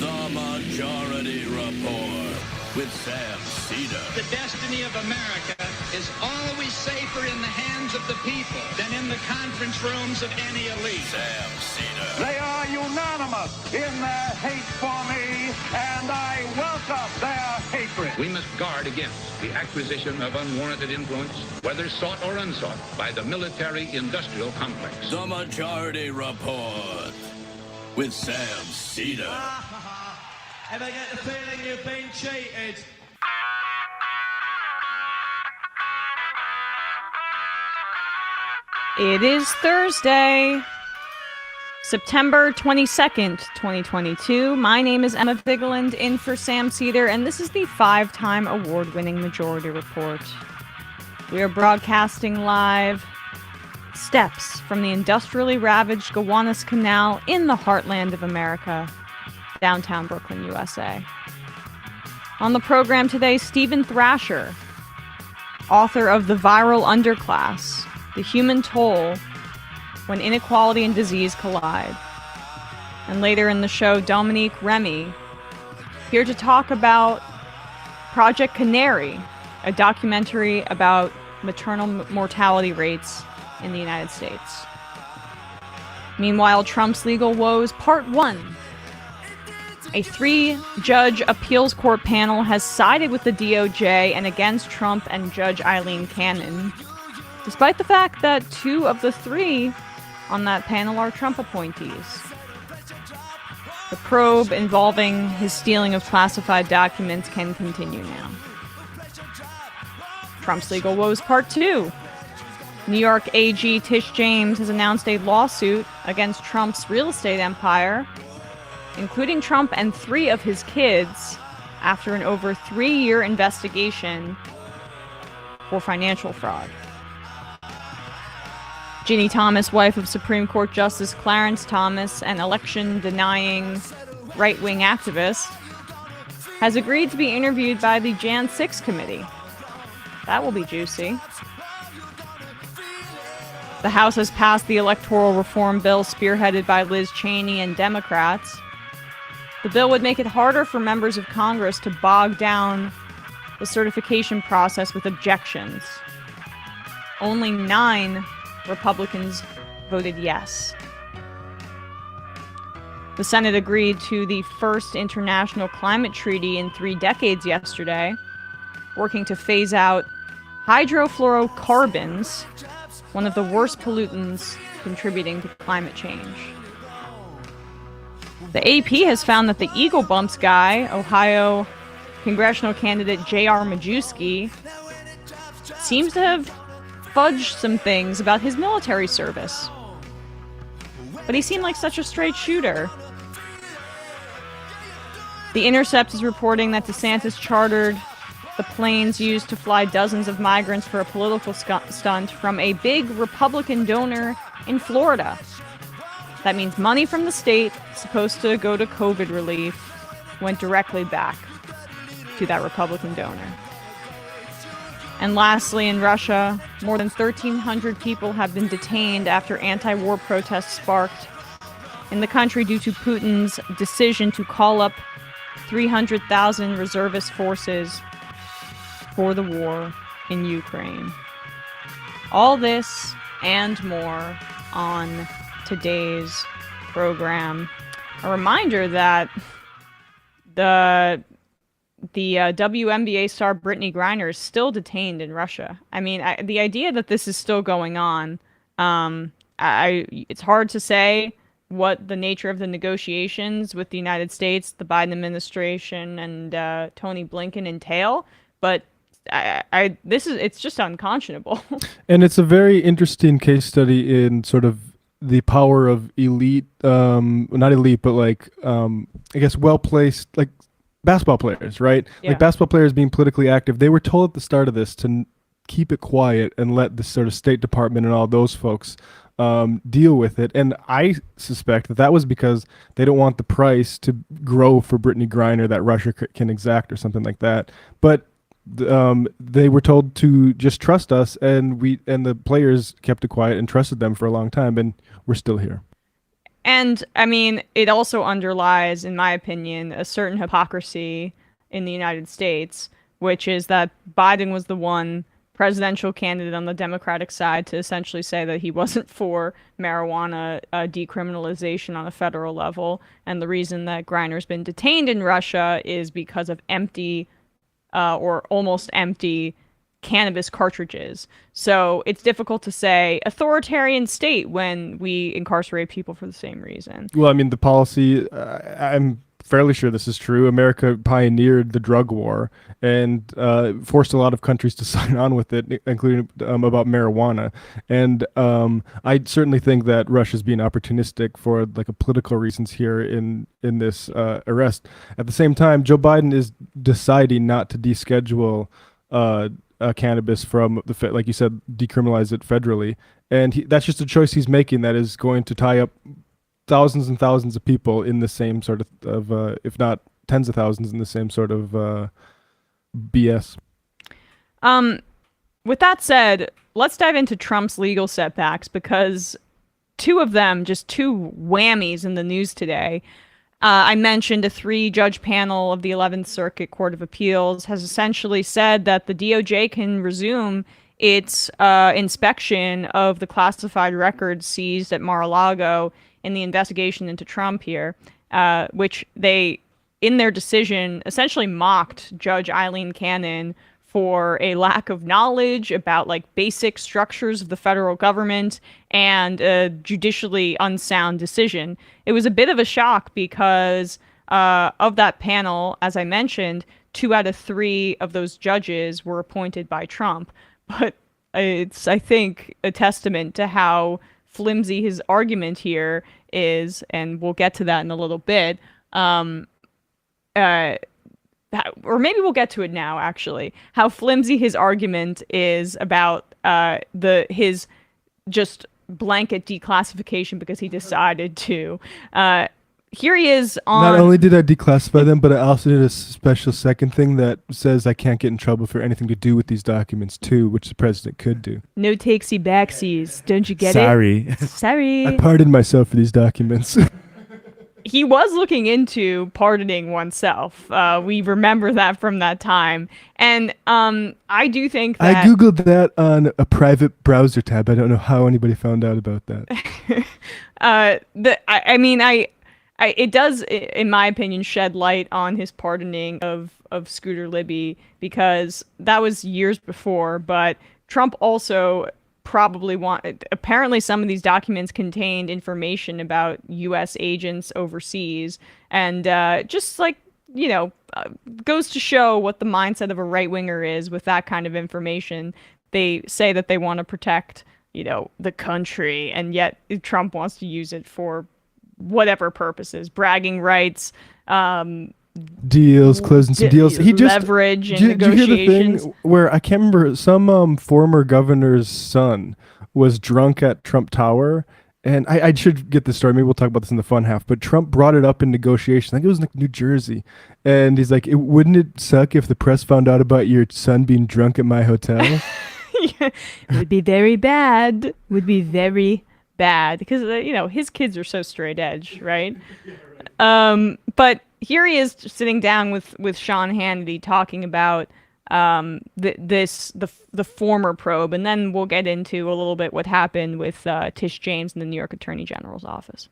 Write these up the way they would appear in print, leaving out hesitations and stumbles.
The Majority Report with Sam Seder. The destiny of America is always safer in the hands of the people than in the conference rooms of any elite. Sam Seder. They are unanimous in their hate for me, and I welcome their hatred. We must guard against the acquisition of unwarranted influence, whether sought or unsought, by the military-industrial complex. The Majority Report with Sam Seder. Ever get the feeling you've been cheated? It is Thursday, September 22nd, 2022. My name is Emma Vigeland, in for Sam Seder, and this is the 5-time award-winning Majority Report. We are broadcasting live steps from the industrially ravaged Gowanus Canal in the heartland of America, downtown Brooklyn, USA. On the program today, Stephen Thrasher, author of The Viral Underclass, The Human Toll When Inequality and Disease Collide. And later in the show, Dominique Remy, here to talk about Project Canary, a documentary about maternal mortality rates in the United States. Meanwhile, Trump's Legal Woes, Part 1. A 3-judge appeals court panel has sided with the DOJ and against Trump and Judge Eileen Cannon, despite the fact that 2 of the 3 on that panel are Trump appointees. The probe involving his stealing of classified documents can continue now. Trump's Legal Woes Part 2. New York AG Tish James has announced a lawsuit against Trump's real estate empire, including Trump and 3 of his kids, after an over 3-year investigation for financial fraud. Ginny Thomas, wife of Supreme Court Justice Clarence Thomas and election-denying right-wing activist, has agreed to be interviewed by the Jan 6 committee. That will be juicy. The House has passed the electoral reform bill spearheaded by Liz Cheney and Democrats. The bill would make it harder for members of Congress to bog down the certification process with objections. Only 9 Republicans voted yes. The Senate agreed to the first international climate treaty in 3 decades yesterday, working to phase out hydrofluorocarbons, one of the worst pollutants contributing to climate change. The AP has found that the Eagle Bumps guy, Ohio congressional candidate J.R. Majewski, seems to have fudged some things about his military service. But he seemed like such a straight shooter. The Intercept is reporting that DeSantis chartered the planes used to fly dozens of migrants for a political stunt from a big Republican donor in Florida. That means money from the state, supposed to go to COVID relief, went directly back to that Republican donor. And lastly, in Russia, more than 1,300 people have been detained after anti-war protests sparked in the country due to Putin's decision to call up 300,000 reservist forces for the war in Ukraine. All this and more on today's program. A reminder that the WNBA star Brittany Griner is still detained in Russia. I mean, the idea that this is still going on, it's hard to say what the nature of the negotiations with the United States, the Biden administration, and Tony Blinken entail, but it's just unconscionable. And it's a very interesting case study in sort of the power of elite, not elite, but like, I guess well-placed, like basketball players, right? Yeah. Like basketball players being politically active. They were told at the start of this to keep it quiet and let the sort of State Department and all those folks deal with it. And I suspect that was because they don't want the price to grow for Brittany Griner that Russia can exact or something like that. But they were told to just trust us, and the players kept it quiet and trusted them for a long time, and we're still here. And I mean, it also underlies, in my opinion, a certain hypocrisy in the United States, which is that Biden was the one presidential candidate on the Democratic side to essentially say that he wasn't for marijuana decriminalization on a federal level. And the reason that Griner's been detained in Russia is because of empty or almost empty cannabis cartridges. So it's difficult to say authoritarian state when we incarcerate people for the same reason. Well, I mean, the policy, I'm fairly sure this is true. America pioneered the drug war and forced a lot of countries to sign on with it, including about marijuana. And I certainly think that Russia's being opportunistic for like a political reasons here in this arrest. At the same time, Joe Biden is deciding not to deschedule cannabis from the, like you said, decriminalize it federally. And that's just a choice he's making that is going to tie up thousands and thousands of people in the same sort of if not tens of thousands in the same sort of BS. With that said, let's dive into Trump's legal setbacks, because two of them, just two whammies in the news today. I mentioned a 3-judge panel of the 11th Circuit Court of Appeals has essentially said that the DOJ can resume its inspection of the classified records seized at Mar-a-Lago in the investigation into Trump here, which they, in their decision, essentially mocked Judge Eileen Cannon for a lack of knowledge about like basic structures of the federal government and a judicially unsound decision. It was a bit of a shock because of that panel, as I mentioned, 2 out of 3 of those judges were appointed by Trump. But it's, I think, a testament to how flimsy his argument here is, and we'll get to that in a little bit. Or maybe we'll get to it now, actually, how flimsy his argument is about his just blanket declassification because he decided to. Here he is on... Not only did I declassify them, but I also did a special second thing that says I can't get in trouble for anything to do with these documents, too, which the president could do. No takesy backsies. Don't you get Sorry. it? Sorry. I pardoned myself for these documents. He was looking into pardoning oneself. We remember that from that time. And I do think that... I Googled that on a private browser tab. I don't know how anybody found out about that. It does, in my opinion, shed light on his pardoning of Scooter Libby, because that was years before. But Trump also probably apparently some of these documents contained information about U.S. agents overseas, and just like, goes to show what the mindset of a right-winger is with that kind of information. They say that they want to protect, the country, and yet Trump wants to use it for whatever purposes, bragging rights, deals, closing some deals. He just leverage and negotiations. Did you hear the thing where I can't remember, some former governor's son was drunk at Trump Tower, and I should get this story. Maybe we'll talk about this in the fun half. But Trump brought it up in negotiation. I think it was in New Jersey, and he's like, "Wouldn't it suck if the press found out about your son being drunk at my hotel?" Yeah. Would be very bad. Would be very bad because his kids are so straight edge, right? But here he is sitting down with Sean Hannity talking about the former probe, and then we'll get into a little bit what happened with Tish James in the New York Attorney General's office.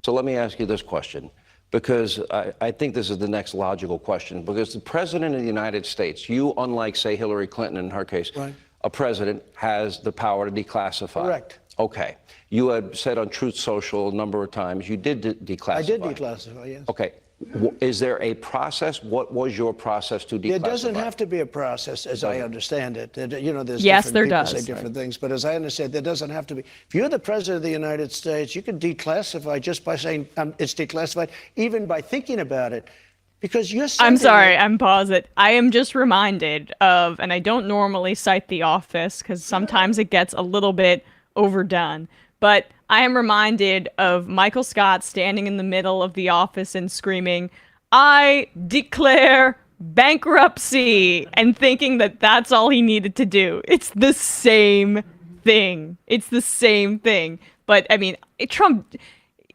So let me ask you this question, because I think this is the next logical question, because the president of the United States, you, unlike, say, Hillary Clinton in her case, right, a president has the power to declassify. Correct. Okay. You had said on Truth Social a number of times you did declassify. I did declassify, yes. Okay. Is there a process? What was your process to declassify? There doesn't have to be a process, as I understand it. There's yes, there people does. Say different things, but as I understand, there doesn't have to be. If you're the president of the United States, you can declassify just by saying it's declassified, even by thinking about it. Because you're I'm sorry, I'm pause it. I am just reminded of, and I don't normally cite The Office because sometimes it gets a little bit overdone, but I am reminded of Michael Scott standing in the middle of the office and screaming, "I declare bankruptcy," and thinking that that's all he needed to do. It's the same thing. It's the same thing. But I mean, Trump,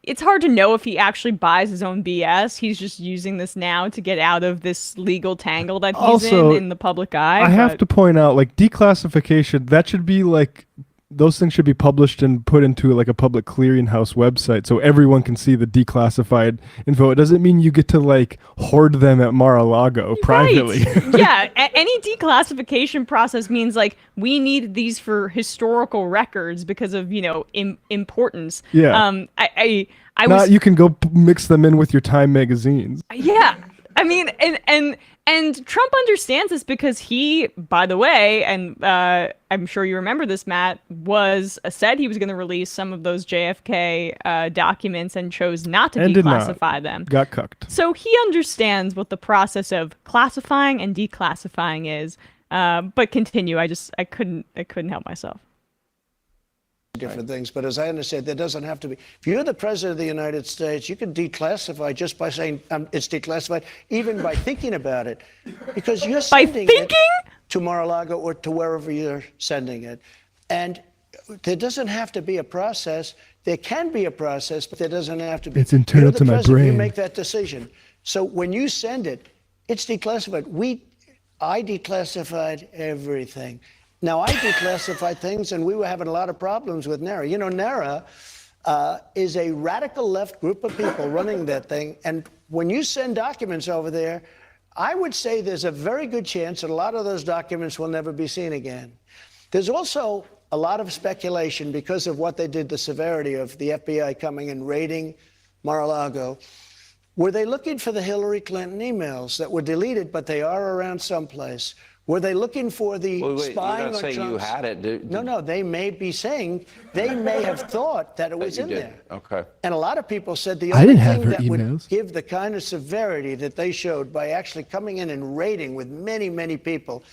it's hard to know if he actually buys his own BS. He's just using this now to get out of this legal tangle that he's in the public eye. I have to point out, like, declassification, that should be like, those things should be published and put into like a public clearinghouse website so everyone can see the declassified info. It doesn't mean you get to like hoard them at Mar-a-Lago privately. Yeah, any declassification process means like we need these for historical records because of, you know, importance. Yeah. You can go mix them in with your Time magazines. Yeah. I mean, and Trump understands this because he, by the way, and I'm sure you remember this, Matt, said he was going to release some of those JFK documents and chose not to declassify them. Got cucked. So he understands what the process of classifying and declassifying is. But continue. I couldn't help myself. Different things, but as I understand, there doesn't have to be. If you're the president of the United States, you can declassify just by saying it's declassified, even by thinking about it, because you're sending it to Mar-a-Lago or to wherever you're sending it. And there doesn't have to be a process. There can be a process, but there doesn't have to be. It's internal to my brain. You make that decision. So when you send it, it's declassified. I declassified everything. Now, I declassified things, and we were having a lot of problems with NARA. You know, NARA is a radical left group of people running that thing. And when you send documents over there, I would say there's a very good chance that a lot of those documents will never be seen again. There's also a lot of speculation because of what they did, the severity of the FBI coming and raiding Mar-a-Lago. Were they looking for the Hillary Clinton emails that were deleted, but they are around someplace? Were they looking for the spying on Trump's... you had it. No, they may be saying, they may have thought that it was in there. Okay. And a lot of people said the only thing that emails. would give the kind of severity that they showed by actually coming in and raiding with many, many people.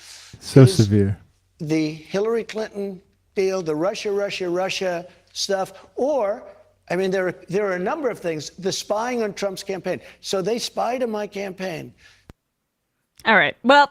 So severe. The Hillary Clinton deal, the Russia stuff, or... I mean, there are a number of things. The spying on Trump's campaign. So they spied on my campaign. All right. Well,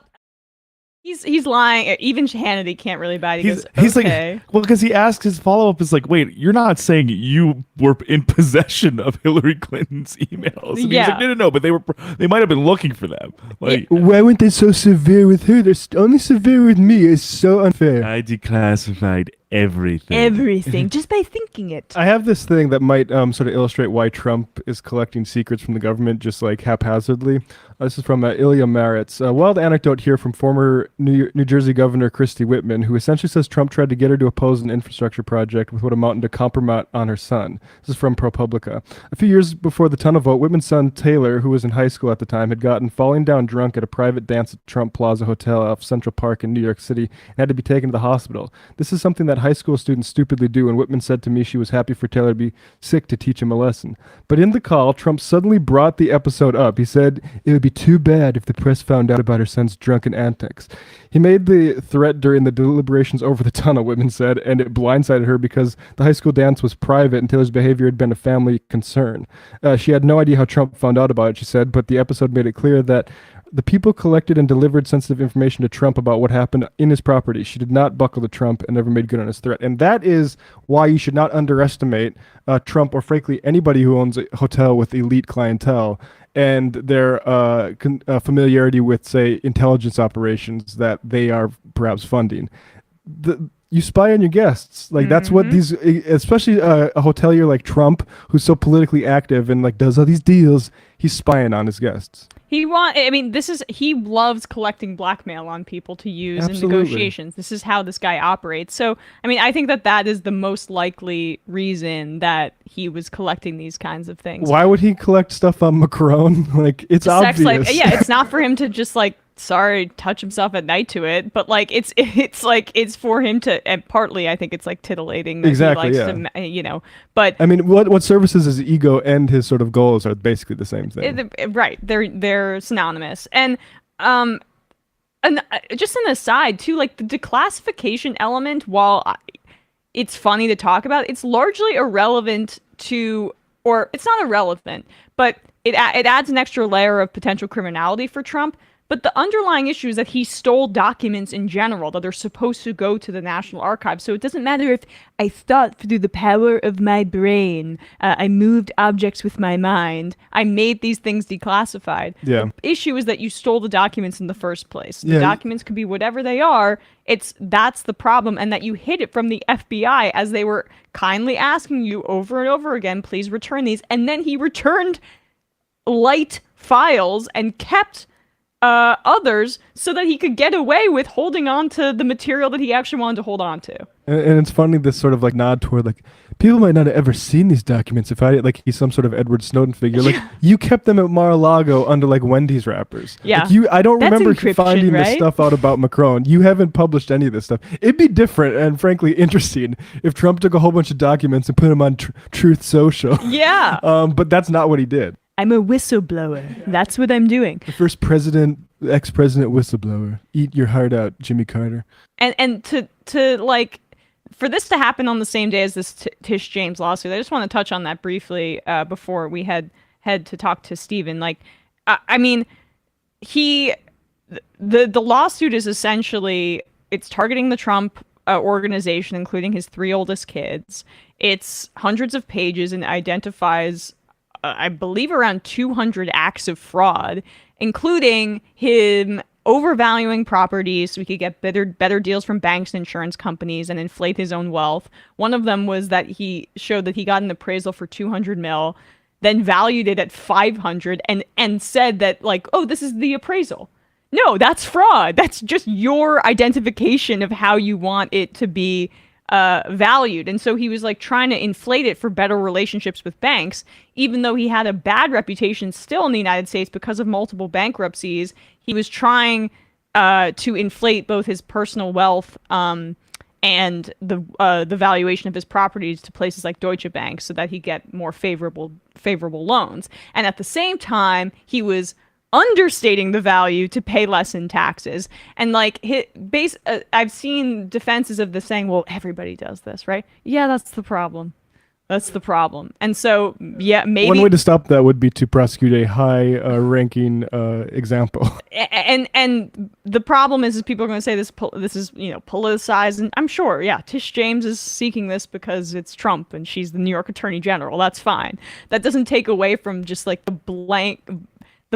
he's lying. Even Hannity can't really buy it. He's okay. like, well, because he asks, his follow-up is like, wait, you're not saying you were in possession of Hillary Clinton's emails? And yeah. He's like, no, but they might have been looking for them. Like, why weren't they so severe with her? They're only severe with me. It's so unfair. I declassified everything just by thinking it. I have this thing that might sort of illustrate why Trump is collecting secrets from the government just like haphazardly. This is from Ilya Maritz. A wild anecdote here from former New Jersey Governor Christy Whitman, who essentially says Trump tried to get her to oppose an infrastructure project with what amounted to compromise on her son. This is from ProPublica. A few years before the tunnel vote, Whitman's son Taylor, who was in high school at the time, had gotten falling down drunk at a private dance at Trump Plaza Hotel off Central Park in New York City and had to be taken to the hospital. This is something that high school students stupidly do, and Whitman said to me she was happy for Taylor to be sick to teach him a lesson. But in the call, Trump suddenly brought the episode up. He said it would be too bad if the press found out about her son's drunken antics. He made the threat during the deliberations over the tunnel, Whitman said, and it blindsided her because the high school dance was private and Taylor's behavior had been a family concern. She had no idea how Trump found out about it, she said, but the episode made it clear that the people collected and delivered sensitive information to Trump about what happened in his property. She did not buckle to Trump and never made good on his threat. And that is why you should not underestimate Trump or, frankly, anybody who owns a hotel with elite clientele and their familiarity with, say, intelligence operations that they are perhaps funding. You spy on your guests. Like, that's what these, especially a hotelier like Trump, who's so politically active and, like, does all these deals, he's spying on his guests. He loves collecting blackmail on people to use in negotiations. This is how this guy operates. So, I mean, I think that is the most likely reason that he was collecting these kinds of things. Why would he collect stuff on Macron? Like, it's obvious. It's not for him to just, like, touch himself at night to it, but like it's for him to, and partly I think it's like titillating that exactly, he likes to, but I mean, what services his ego and his sort of goals are basically the same thing. Right. They're synonymous. And just an aside too, like the declassification element, while it's funny to talk about, it's largely irrelevant to, or it's not irrelevant, but it adds an extra layer of potential criminality for Trump. But the underlying issue is that he stole documents in general that are supposed to go to the National Archives. So it doesn't matter if I thought through the power of my brain, I moved objects with my mind, I made these things declassified. Yeah. The issue is that you stole the documents in the first place. The documents could be whatever they are. That's the problem, and that you hid it from the FBI as they were kindly asking you over and over again, please return these. And then he returned light files and kept others so that he could get away with holding on to the material that he actually wanted to hold on to. And it's funny, this sort of like nod toward like, people might not have ever seen these documents if I like he's some sort of Edward Snowden figure. Like you kept them at Mar-a-Lago under like Wendy's wrappers. Yeah. Like, I don't That's remember encryption, finding right? this stuff out about Macron. You haven't published any of this stuff. It'd be different and frankly interesting if Trump took a whole bunch of documents and put them on Truth Social. Yeah. But that's not what he did. I'm a whistleblower. That's what I'm doing. The first ex-president whistleblower. Eat your heart out, Jimmy Carter. And to like, for this to happen on the same day as this Tish James lawsuit, I just want to touch on that briefly before we head to talk to Stephen. Like, I mean, the lawsuit is essentially, it's targeting the Trump organization, including his 3 oldest kids. It's hundreds of pages and identifies I believe around 200 acts of fraud, including him overvaluing properties so he could get better deals from banks and insurance companies and inflate his own wealth. One of them was that he showed that he got an appraisal for 200 mil, then valued it at 500 and said that like, oh, this is the appraisal. No, that's fraud. That's just your identification of how you want it to be valued. And so he was like trying to inflate it for better relationships with banks, even though he had a bad reputation still in the United States because of multiple bankruptcies. He was trying to inflate both his personal wealth and the valuation of his properties to places like Deutsche Bank so that he'd get more favorable loans. And at the same time, he was understating the value to pay less in taxes. And like I've seen defenses of this saying, well, everybody does this, right? Yeah, that's the problem. That's the problem. And so, yeah, maybe one way to stop that would be to prosecute a high ranking example. And the problem is people are going to say this is, you know, politicized. And I'm sure, yeah, Tish James is seeking this because it's Trump and she's the New York Attorney General. That's fine. That doesn't take away from just like the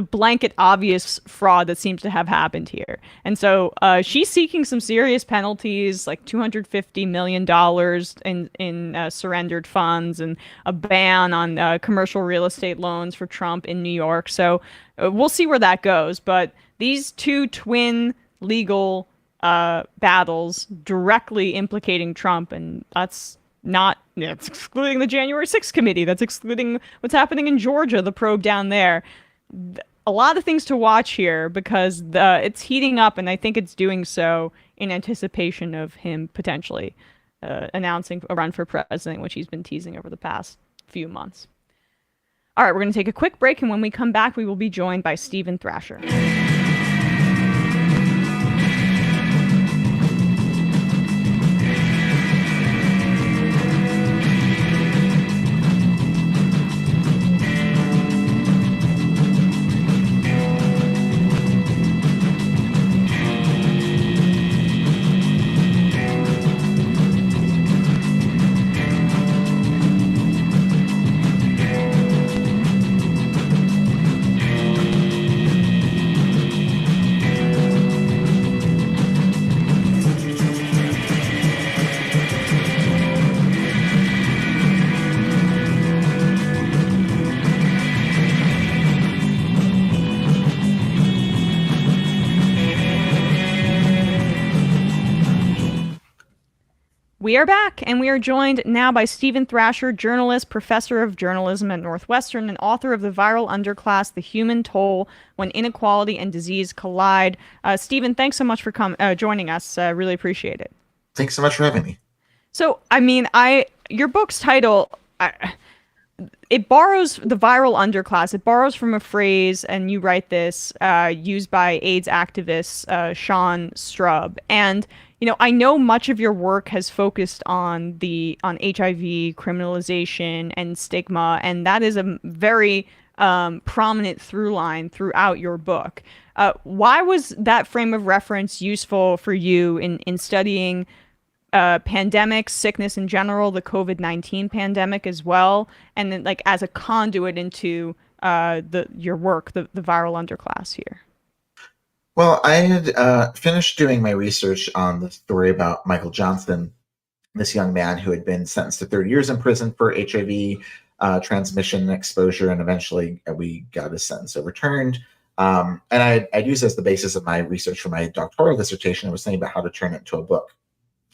blanket obvious fraud that seems to have happened here. And so she's seeking some serious penalties, like $250 million in surrendered funds and a ban on commercial real estate loans for Trump in New York. So we'll see where that goes. But these two twin legal battles directly implicating Trump, and that's not, it's excluding the January 6th committee. That's excluding what's happening in Georgia, the probe down there. A lot of things to watch here because it's heating up, and I think it's doing so in anticipation of him potentially announcing a run for president, which he's been teasing over the past few months. All right, we're going to take a quick break, and when we come back, we will be joined by Stephen Thrasher. We are back, and we are joined now by Stephen Thrasher, journalist, professor of journalism at Northwestern, and author of the Viral Underclass, The Human Toll, When Inequality and Disease Collide. Stephen, thanks so much for joining us. Really appreciate it. Thanks so much for having me. So, I mean, your book's title, it borrows the viral underclass. It borrows from a phrase, and you write this, used by AIDS activist Sean Strub. And you know, I know much of your work has focused on HIV criminalization and stigma, and that is a very prominent through line throughout your book. Why was that frame of reference useful for you in studying pandemics, sickness in general, the COVID-19 pandemic as well, and then like as a conduit into your work, the Viral Underclass here? Well, I had finished doing my research on the story about Michael Johnson, this young man who had been sentenced to 30 years in prison for HIV transmission and exposure, and eventually we got his sentence overturned. And I'd used as the basis of my research for my doctoral dissertation. I was thinking about how to turn it into a book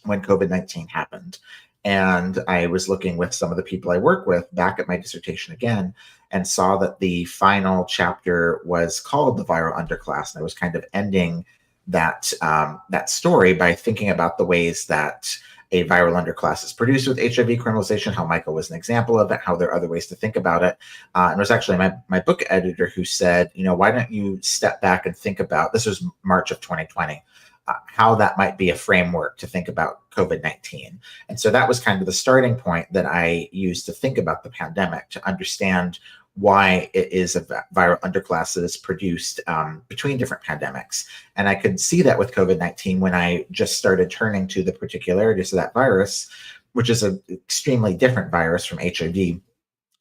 when COVID-19 happened. And I was looking with some of the people I work with back at my dissertation again, and saw that the final chapter was called The Viral Underclass. And I was kind of ending that story by thinking about the ways that a viral underclass is produced with HIV criminalization, how Michael was an example of it, how there are other ways to think about it. And it was actually my book editor who said, why don't you step back and think about, this was March of 2020, how that might be a framework to think about COVID-19. And so that was kind of the starting point that I used to think about the pandemic, to understand why it is a viral underclass that is produced between different pandemics. And I could see that with COVID-19 when I just started turning to the particularities of that virus, which is an extremely different virus from HIV in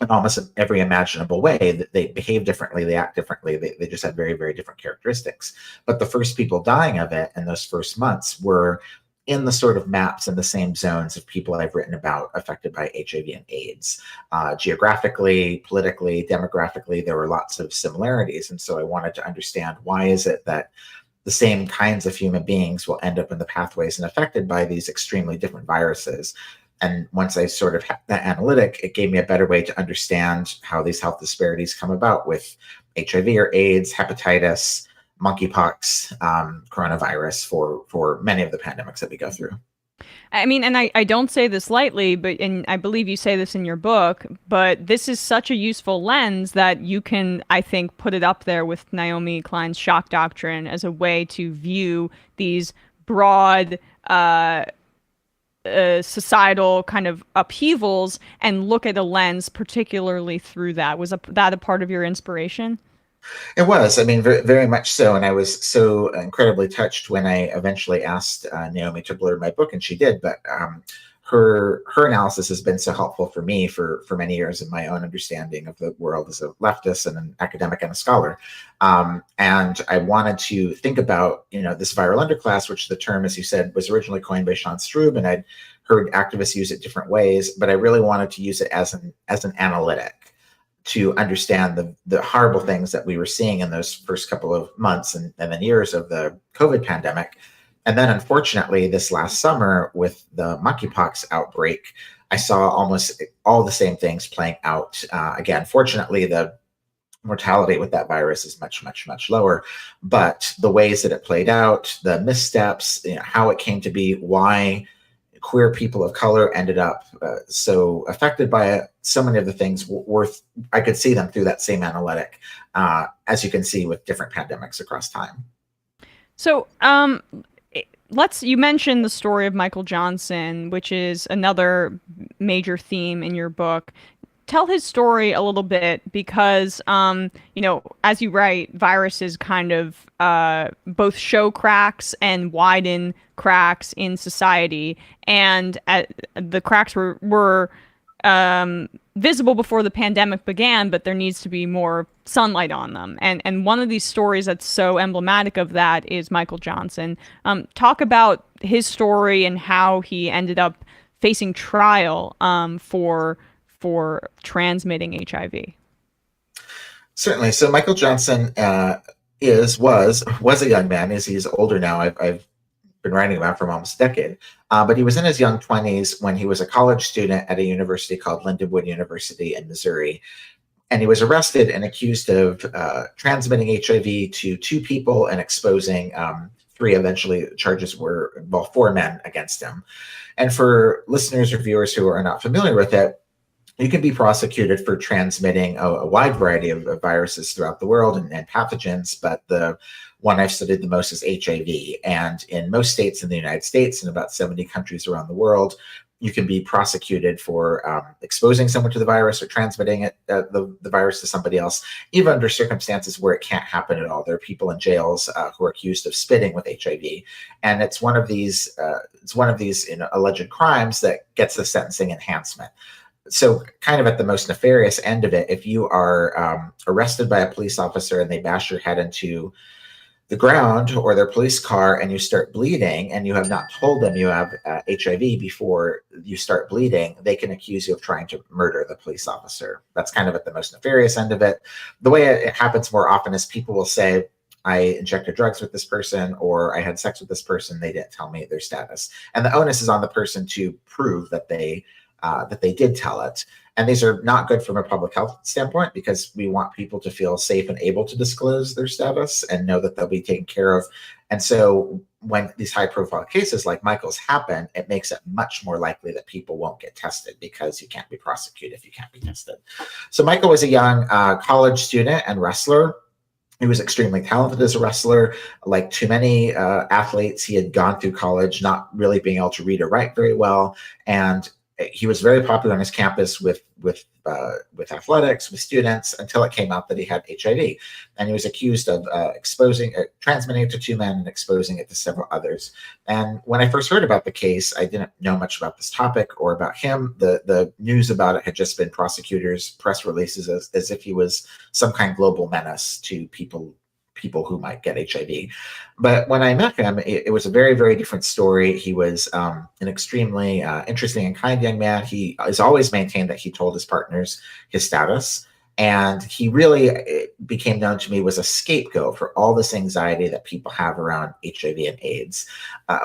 almost every imaginable way. That they behave differently, they act differently, they just have very, very different characteristics. But the first people dying of it in those first months were in the sort of maps and the same zones of people I've written about affected by HIV and AIDS. Geographically, politically, demographically, there were lots of similarities. And so I wanted to understand, why is it that the same kinds of human beings will end up in the pathways and affected by these extremely different viruses? And once I sort of had that analytic, it gave me a better way to understand how these health disparities come about with HIV or AIDS, hepatitis, monkeypox, coronavirus, for many of the pandemics that we go through. I mean, and I don't say this lightly, and I believe you say this in your book, but this is such a useful lens that you can, I think, put it up there with Naomi Klein's shock doctrine as a way to view these broad societal kind of upheavals and look at a lens particularly through that. Was that a part of your inspiration? It was. I mean, very, very much so. And I was so incredibly touched when I eventually asked Naomi to blur my book, and she did. But her analysis has been so helpful for me for many years in my own understanding of the world as a leftist and an academic and a scholar. And I wanted to think about, this viral underclass, which the term, as you said, was originally coined by Sean Strub, and I'd heard activists use it different ways. But I really wanted to use it as an analytic, to understand the horrible things that we were seeing in those first couple of months and then years of the COVID pandemic. And then, unfortunately, this last summer with the monkeypox outbreak, I saw almost all the same things playing out again. Fortunately, the mortality with that virus is much, much, much lower. But the ways that it played out, the missteps, how it came to be, why queer people of color ended up so affected by it, so many of the things I could see them through that same analytic, as you can see with different pandemics across time. So you mentioned the story of Michael Johnson, which is another major theme in your book. Tell his story a little bit, because, as you write, viruses kind of both show cracks and widen cracks in society. And the cracks were visible before the pandemic began, but there needs to be more sunlight on them. And one of these stories that's so emblematic of that is Michael Johnson. Talk about his story and how he ended up facing trial for transmitting HIV. Certainly. So Michael Johnson was a young man. He's older now. I've been writing about for almost a decade. But he was in his young 20s when he was a college student at a university called Lindenwood University in Missouri. And he was arrested and accused of transmitting HIV to 2 people and exposing 3. Eventually, charges were, 4 men against him. And for listeners or viewers who are not familiar with it, you can be prosecuted for transmitting a wide variety of viruses throughout the world and pathogens, but the one I've studied the most is HIV. And in most states in the United States and about 70 countries around the world, you can be prosecuted for exposing someone to the virus or transmitting it, the virus to somebody else, even under circumstances where it can't happen at all. There are people in jails who are accused of spitting with HIV, and it's one of these alleged crimes that gets the sentencing enhancement. So kind of at the most nefarious end of it, if you are arrested by a police officer and they bash your head into the ground or their police car and you start bleeding and you have not told them you have HIV before you start bleeding, they can accuse you of trying to murder the police officer. That's kind of at the most nefarious end of it. The way it happens more often is people will say, I injected drugs with this person, or I had sex with this person, they didn't tell me their status. And the onus is on the person to prove that they did tell it. And these are not good from a public health standpoint, because we want people to feel safe and able to disclose their status and know that they'll be taken care of. And so when these high profile cases like Michael's happen, it makes it much more likely that people won't get tested, because you can't be prosecuted if you can't be tested. So Michael was a young college student and wrestler. He was extremely talented as a wrestler. Like too many athletes, he had gone through college not really being able to read or write very well. And he was very popular on his campus with athletics, with students, until it came out that he had HIV, and he was accused of transmitting it to 2 men and exposing it to several others. And when I first heard about the case, I didn't know much about this topic or about him. The news about it had just been prosecutors' press releases as if he was some kind of global menace to people who might get HIV. But when I met him, it was a very, very different story. He was an extremely interesting and kind young man. He has always maintained that he told his partners his status. And he really became known to me was a scapegoat for all this anxiety that people have around HIV and AIDS.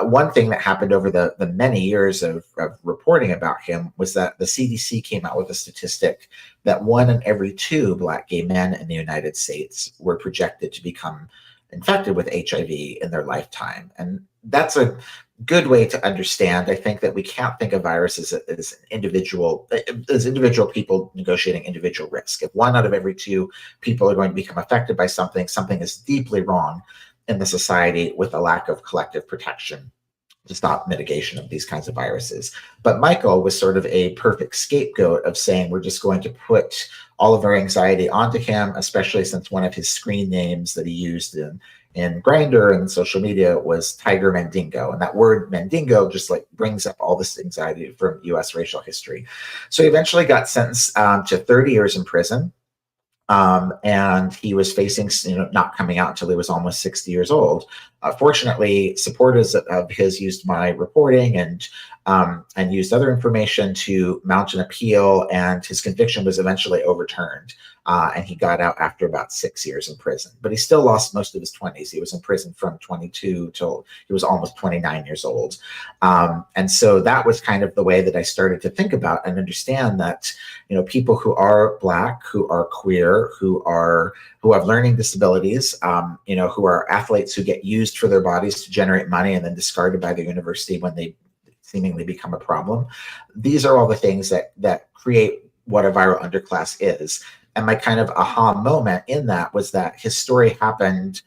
One thing that happened over the many years of reporting about him was that the CDC came out with a statistic that 1 in every 2 Black gay men in the United States were projected to become infected with HIV in their lifetime. And that's a good way to understand, I think, that we can't think of viruses as individual people negotiating individual risk. If 1 out of every 2 people are going to become affected by something is deeply wrong in the society, with a lack of collective protection to stop mitigation of these kinds of viruses. But Michael was sort of a perfect scapegoat of saying, we're just going to put all of our anxiety onto him, especially since one of his screen names that he used in Grindr and social media was Tiger Mandingo. And that word Mandingo just like brings up all this anxiety from US racial history. So he eventually got sentenced to 30 years in prison. And he was facing, not coming out until he was almost 60 years old. Fortunately, supporters of his used my reporting and used other information to mount an appeal, and his conviction was eventually overturned. And he got out after about 6 years in prison. But he still lost most of his 20s. He was in prison from 22 till he was almost 29 years old. And so that was kind of the way that I started to think about and understand that, people who are Black, who are queer, who have learning disabilities, who are athletes who get used for their bodies to generate money and then discarded by the university when they seemingly become a problem. These are all the things that create what a viral underclass is. And my kind of aha moment in that was that his story happened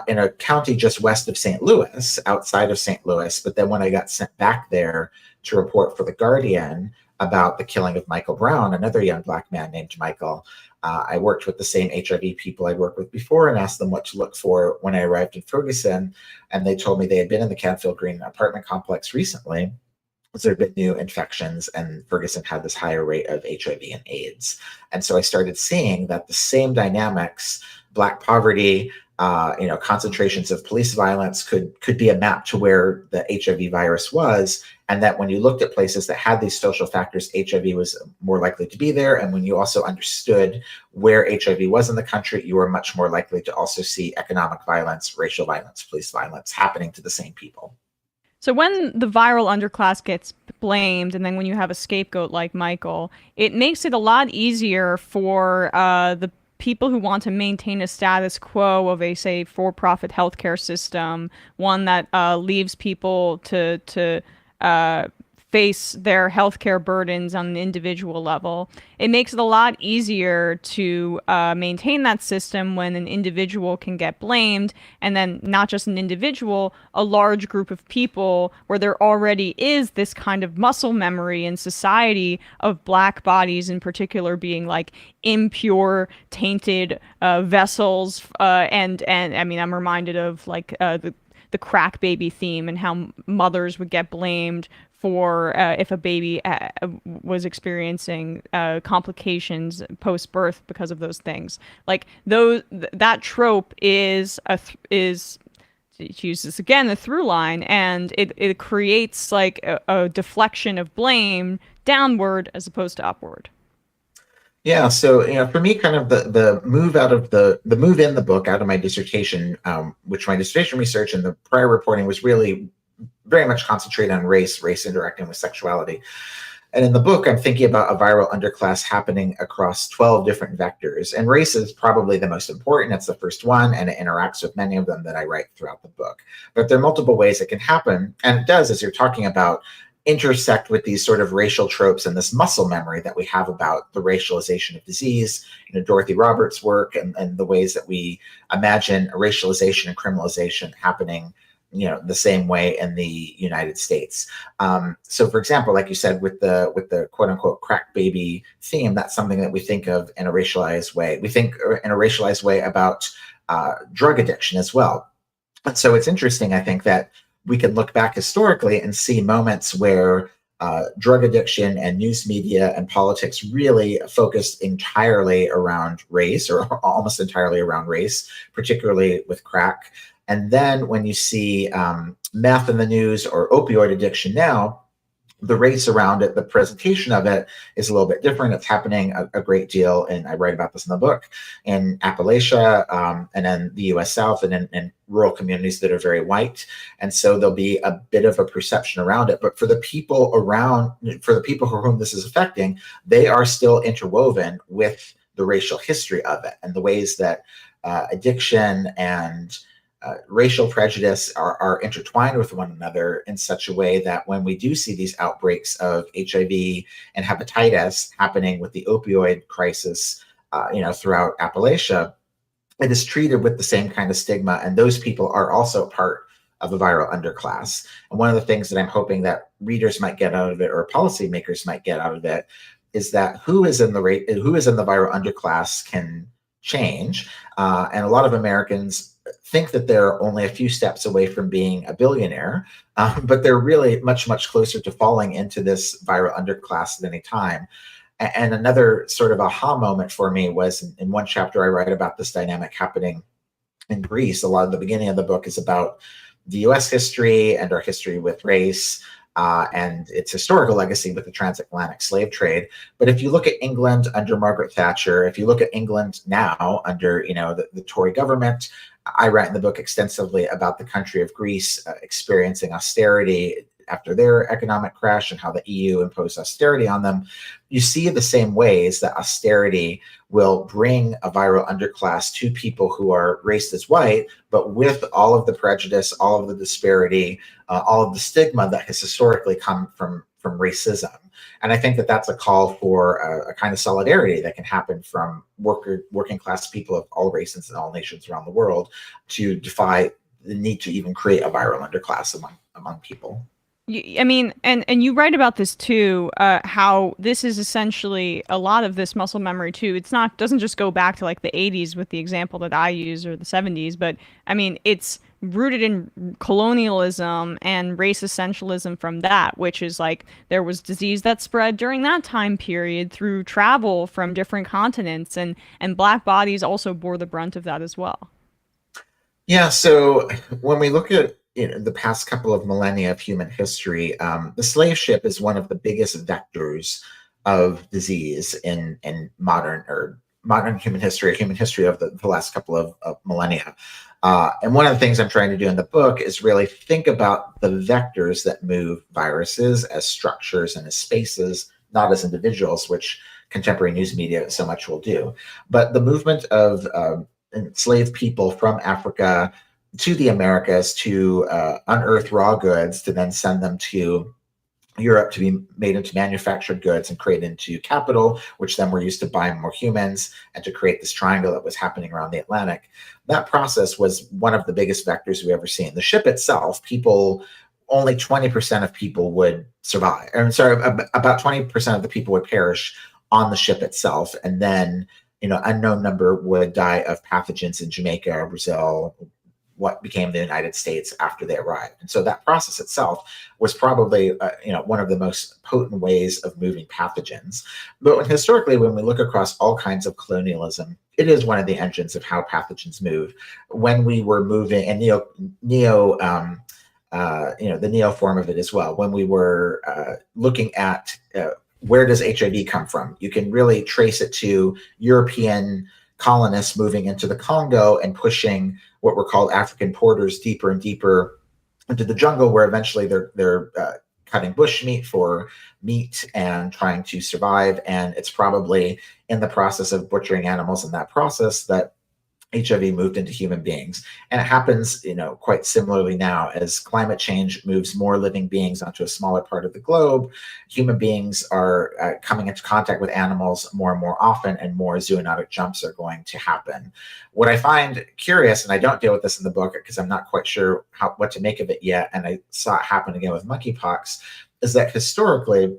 in a county just west of St. Louis, outside of St. Louis. But then when I got sent back there to report for The Guardian about the killing of Michael Brown, another young Black man named Michael, I worked with the same HIV people I'd worked with before and asked them what to look for when I arrived in Ferguson. And they told me they had been in the Canfield Green apartment complex recently. There had been new infections, and Ferguson had this higher rate of HIV and AIDS. And so I started seeing that the same dynamics, Black poverty, concentrations of police violence could be a map to where the HIV virus was. And that when you looked at places that had these social factors, HIV was more likely to be there. And when you also understood where HIV was in the country, you were much more likely to also see economic violence, racial violence, police violence happening to the same people. So when the viral underclass gets blamed, and then when you have a scapegoat like Michael, it makes it a lot easier for the people who want to maintain a status quo of a, say, for-profit healthcare system, one that leaves people to face their healthcare burdens on an individual level. It makes it a lot easier to maintain that system when an individual can get blamed, and then not just an individual, a large group of people where there already is this kind of muscle memory in society of black bodies in particular being like impure, tainted vessels. And I mean, I'm reminded of like the crack baby theme and how mothers would get blamed for if a baby was experiencing complications post-birth because of those things. Like that trope is to use this again, the through line, and it creates like a deflection of blame downward as opposed to upward. Yeah, so for me, kind of the move out of the move in the book out of my dissertation, which my dissertation research and the prior reporting was really very much concentrated on race interacting with sexuality. And in the book, I'm thinking about a viral underclass happening across 12 different vectors. And race is probably the most important. It's the first one, and it interacts with many of them that I write throughout the book. But there are multiple ways it can happen. And it does, as you're talking about, intersect with these sort of racial tropes and this muscle memory that we have about the racialization of disease, Dorothy Roberts' work, and the ways that we imagine racialization and criminalization happening the same way in the United States. So for example, like you said, with the quote unquote crack baby theme, that's something that we think of in a racialized way. We think in a racialized way about drug addiction as well. And so it's interesting, I think, that we can look back historically and see moments where drug addiction and news media and politics really focused entirely around race, or almost entirely around race, particularly with crack. And then when you see meth in the news or opioid addiction now, the race around it, the presentation of it is a little bit different. It's happening a great deal, and I write about this in the book, in Appalachia and then the U.S. South and in rural communities that are very white. And so there'll be a bit of a perception around it. But for the people for whom this is affecting, they are still interwoven with the racial history of it and the ways that addiction and racial prejudice are intertwined with one another in such a way that when we do see these outbreaks of HIV and hepatitis happening with the opioid crisis, throughout Appalachia, it is treated with the same kind of stigma, and those people are also part of the viral underclass. And one of the things that I'm hoping that readers might get out of it, or policymakers might get out of it, is that who is in the viral underclass can change, and a lot of Americans think that they're only a few steps away from being a billionaire, but they're really much, much closer to falling into this viral underclass at any time. And another sort of aha moment for me was in one chapter I write about this dynamic happening in Greece. A lot of the beginning of the book is about the US history and our history with race, and its historical legacy with the transatlantic slave trade. But if you look at England under Margaret Thatcher, if you look at England now under the Tory government, I write in the book extensively about the country of Greece experiencing austerity after their economic crash and how the EU imposed austerity on them. You see the same ways that austerity will bring a viral underclass to people who are raised as white, but with all of the prejudice, all of the disparity, all of the stigma that has historically come from racism. And I think that that's a call for a kind of solidarity that can happen from working class people of all races and all nations around the world to defy the need to even create a viral underclass among people. I mean, and you write about this too, how this is essentially a lot of this muscle memory too. Doesn't just go back to like the 80s with the example that I use, or the 70s, but I mean, it's rooted in colonialism and race essentialism from that, which is like there was disease that spread during that time period through travel from different continents, and black bodies also bore the brunt of that as well. Yeah, so when we look at the past couple of millennia of human history, the slave ship is one of the biggest vectors of disease in modern human history of the last couple of millennia. And one of the things I'm trying to do in the book is really think about the vectors that move viruses as structures and as spaces, not as individuals, which contemporary news media so much will do. But the movement of enslaved people from Africa to the Americas to unearth raw goods to then send them to Europe to be made into manufactured goods and created into capital, which then were used to buy more humans and to create this triangle that was happening around the Atlantic. That process was one of the biggest vectors we've ever seen. The ship itself, only 20% of people would survive. I'm sorry, about 20% of the people would perish on the ship itself. And then, unknown number would die of pathogens in Jamaica or Brazil, what became the United States after they arrived. And so that process itself was probably, one of the most potent ways of moving pathogens. But historically, when we look across all kinds of colonialism, it is one of the engines of how pathogens move. When we were moving, and the neo form of it as well, when we were looking at where does HIV come from, you can really trace it to European colonists moving into the Congo and pushing what were called African porters deeper and deeper into the jungle, where eventually they're cutting bush meat for meat and trying to survive. And it's probably in the process of butchering animals in that process that HIV moved into human beings. And it happens, quite similarly now as climate change moves more living beings onto a smaller part of the globe. Human beings are coming into contact with animals more and more often, and more zoonotic jumps are going to happen. What I find curious, and I don't deal with this in the book because I'm not quite sure what to make of it yet, and I saw it happen again with monkeypox, is that historically,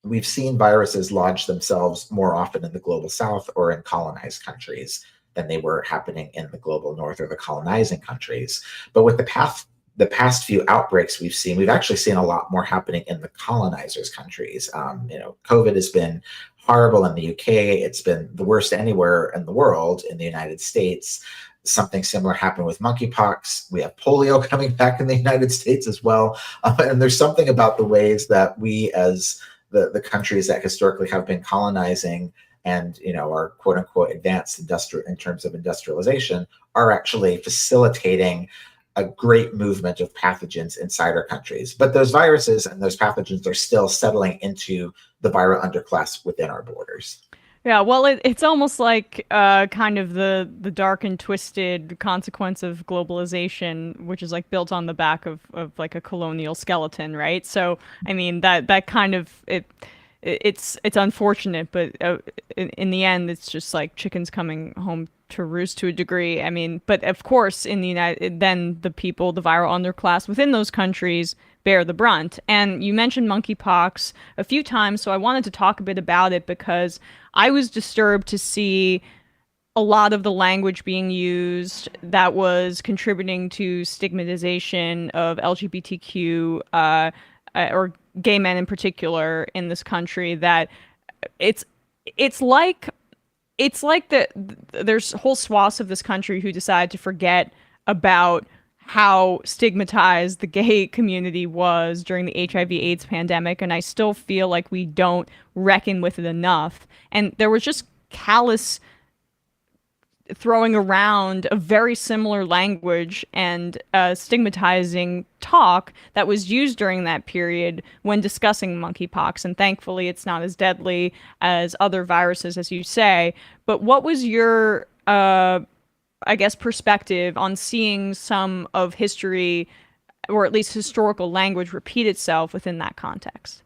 we've seen viruses lodge themselves more often in the global south or in colonized countries than they were happening in the global north or the colonizing countries. But with the past few outbreaks we've actually seen a lot more happening in the colonizers' countries. COVID has been horrible in the UK. It's been the worst anywhere in the world. In the United States, something similar happened with monkeypox. We have polio coming back in the United States as well. And there's something about the ways that we, as the countries that historically have been colonizing and are quote unquote advanced in terms of industrialization, are actually facilitating a great movement of pathogens inside our countries. But those viruses and those pathogens are still settling into the viral underclass within our borders. Yeah, well, it's almost like kind of the dark and twisted consequence of globalization, which is like built on the back of like a colonial skeleton, right? So, I mean, that kind of it's unfortunate, but in the end, it's just like chickens coming home to roost to a degree. I mean, but of course, in the then the people, the viral underclass within those countries, bear the brunt. And you mentioned monkeypox a few times, so I wanted to talk a bit about it because I was disturbed to see a lot of the language being used that was contributing to stigmatization of LGBTQ or gay men in particular in this country. That it's like there's whole swaths of this country who decide to forget about how stigmatized the gay community was during the HIV/AIDS pandemic, and I still feel like we don't reckon with it enough. And there was just callous throwing around a very similar language and stigmatizing talk that was used during that period when discussing monkeypox. And thankfully, it's not as deadly as other viruses, as you say. But what was your, perspective on seeing some of history, or at least historical language, repeat itself within that context?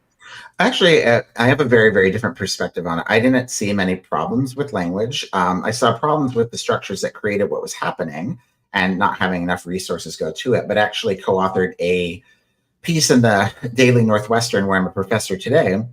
Actually, I have a very, very different perspective on it. I didn't see many problems with language. I saw problems with the structures that created what was happening and not having enough resources go to it, but actually co-authored a piece in the Daily Northwestern, where I'm a professor today. And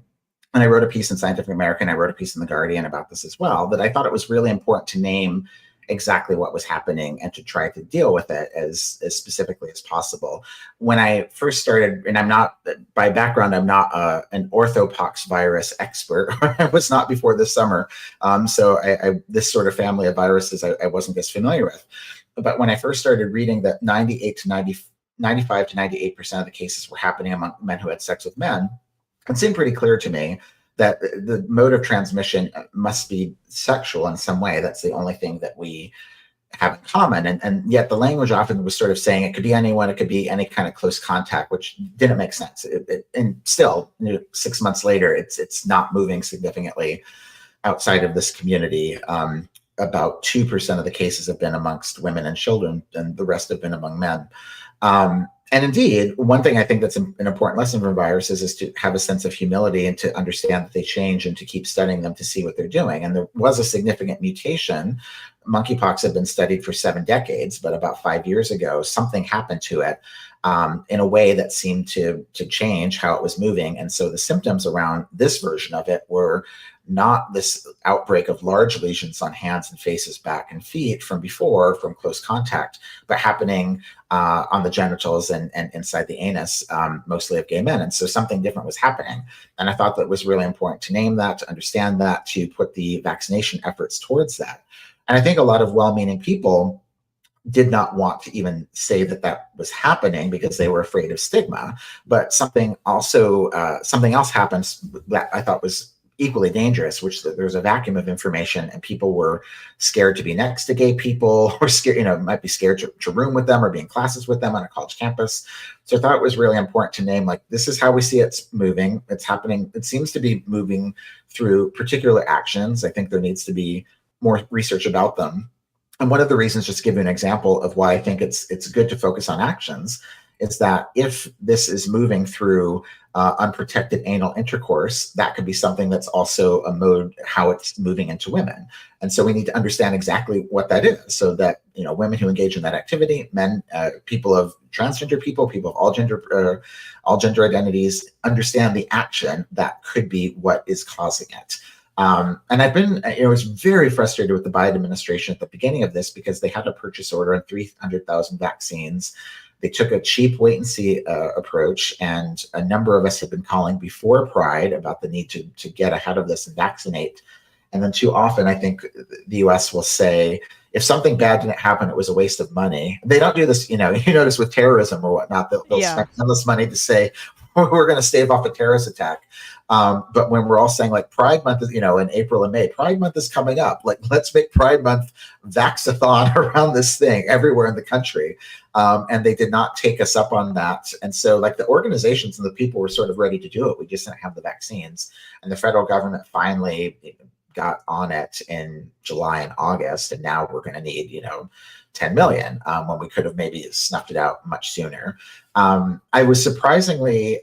I wrote a piece in Scientific American. I wrote a piece in The Guardian about this as well, that I thought it was really important to name exactly what was happening and to try to deal with it as specifically as possible. When I first started, and I'm not, by background, I'm not an orthopox virus expert. I was not before this summer. So this sort of family of viruses I wasn't as familiar with. But when I first started reading that 95 to 98% of the cases were happening among men who had sex with men, it seemed pretty clear to me that the mode of transmission must be sexual in some way. That's the only thing that we have in common. And yet the language often was sort of saying it could be anyone, it could be any kind of close contact, which didn't make sense. And still, 6 months later, it's not moving significantly outside of this community. About 2% of the cases have been amongst women and children, and the rest have been among men. And indeed, one thing I think that's an important lesson from viruses is to have a sense of humility and to understand that they change and to keep studying them to see what they're doing. And there was a significant mutation. Monkeypox had been studied for 7 decades, but about 5 years ago, something happened to it in a way that seemed to change how it was moving. And so the symptoms around this version of it were not this outbreak of large lesions on hands and faces, back and feet from before, from close contact, but happening on the genitals and inside the anus, mostly of gay men. And so something different was happening. And I thought that it was really important to name that, to understand that, to put the vaccination efforts towards that. And I think a lot of well-meaning people did not want to even say that that was happening because they were afraid of stigma. But something else happens that I thought was equally dangerous, which there's a vacuum of information and people were scared to be next to gay people, or scared, might be scared to room with them or be in classes with them on a college campus. So I thought it was really important to name, like, this is how we see it's moving. It's happening. It seems to be moving through particular actions. I think there needs to be more research about them. And one of the reasons, just to give you an example of why I think it's good to focus on actions, is that if this is moving through unprotected anal intercourse, that could be something that's also a mode, how it's moving into women. And so we need to understand exactly what that is, so that, women who engage in that activity, men, people of transgender people of all gender identities, understand the action that could be what is causing it. And I've been, was very frustrated with the Biden administration at the beginning of this because they had a purchase order on 300,000 vaccines. They took a cheap wait and see approach, and a number of us had been calling before Pride about the need to get ahead of this and vaccinate. And then too often, I think the US will say, if something bad didn't happen, it was a waste of money. They don't do this, you notice with terrorism or whatnot, they'll spend endless money to say, we're going to stave off a terrorist attack. But when we're all saying, like, Pride Month is, in April and May, Pride Month is coming up. Like, let's make Pride Month vaxathon around this thing everywhere in the country. And they did not take us up on that. And so, like, the organizations and the people were sort of ready to do it. We just didn't have the vaccines. And the federal government finally got on it in July and August. And now we're going to need, 10 million when we could have maybe snuffed it out much sooner. I was surprisingly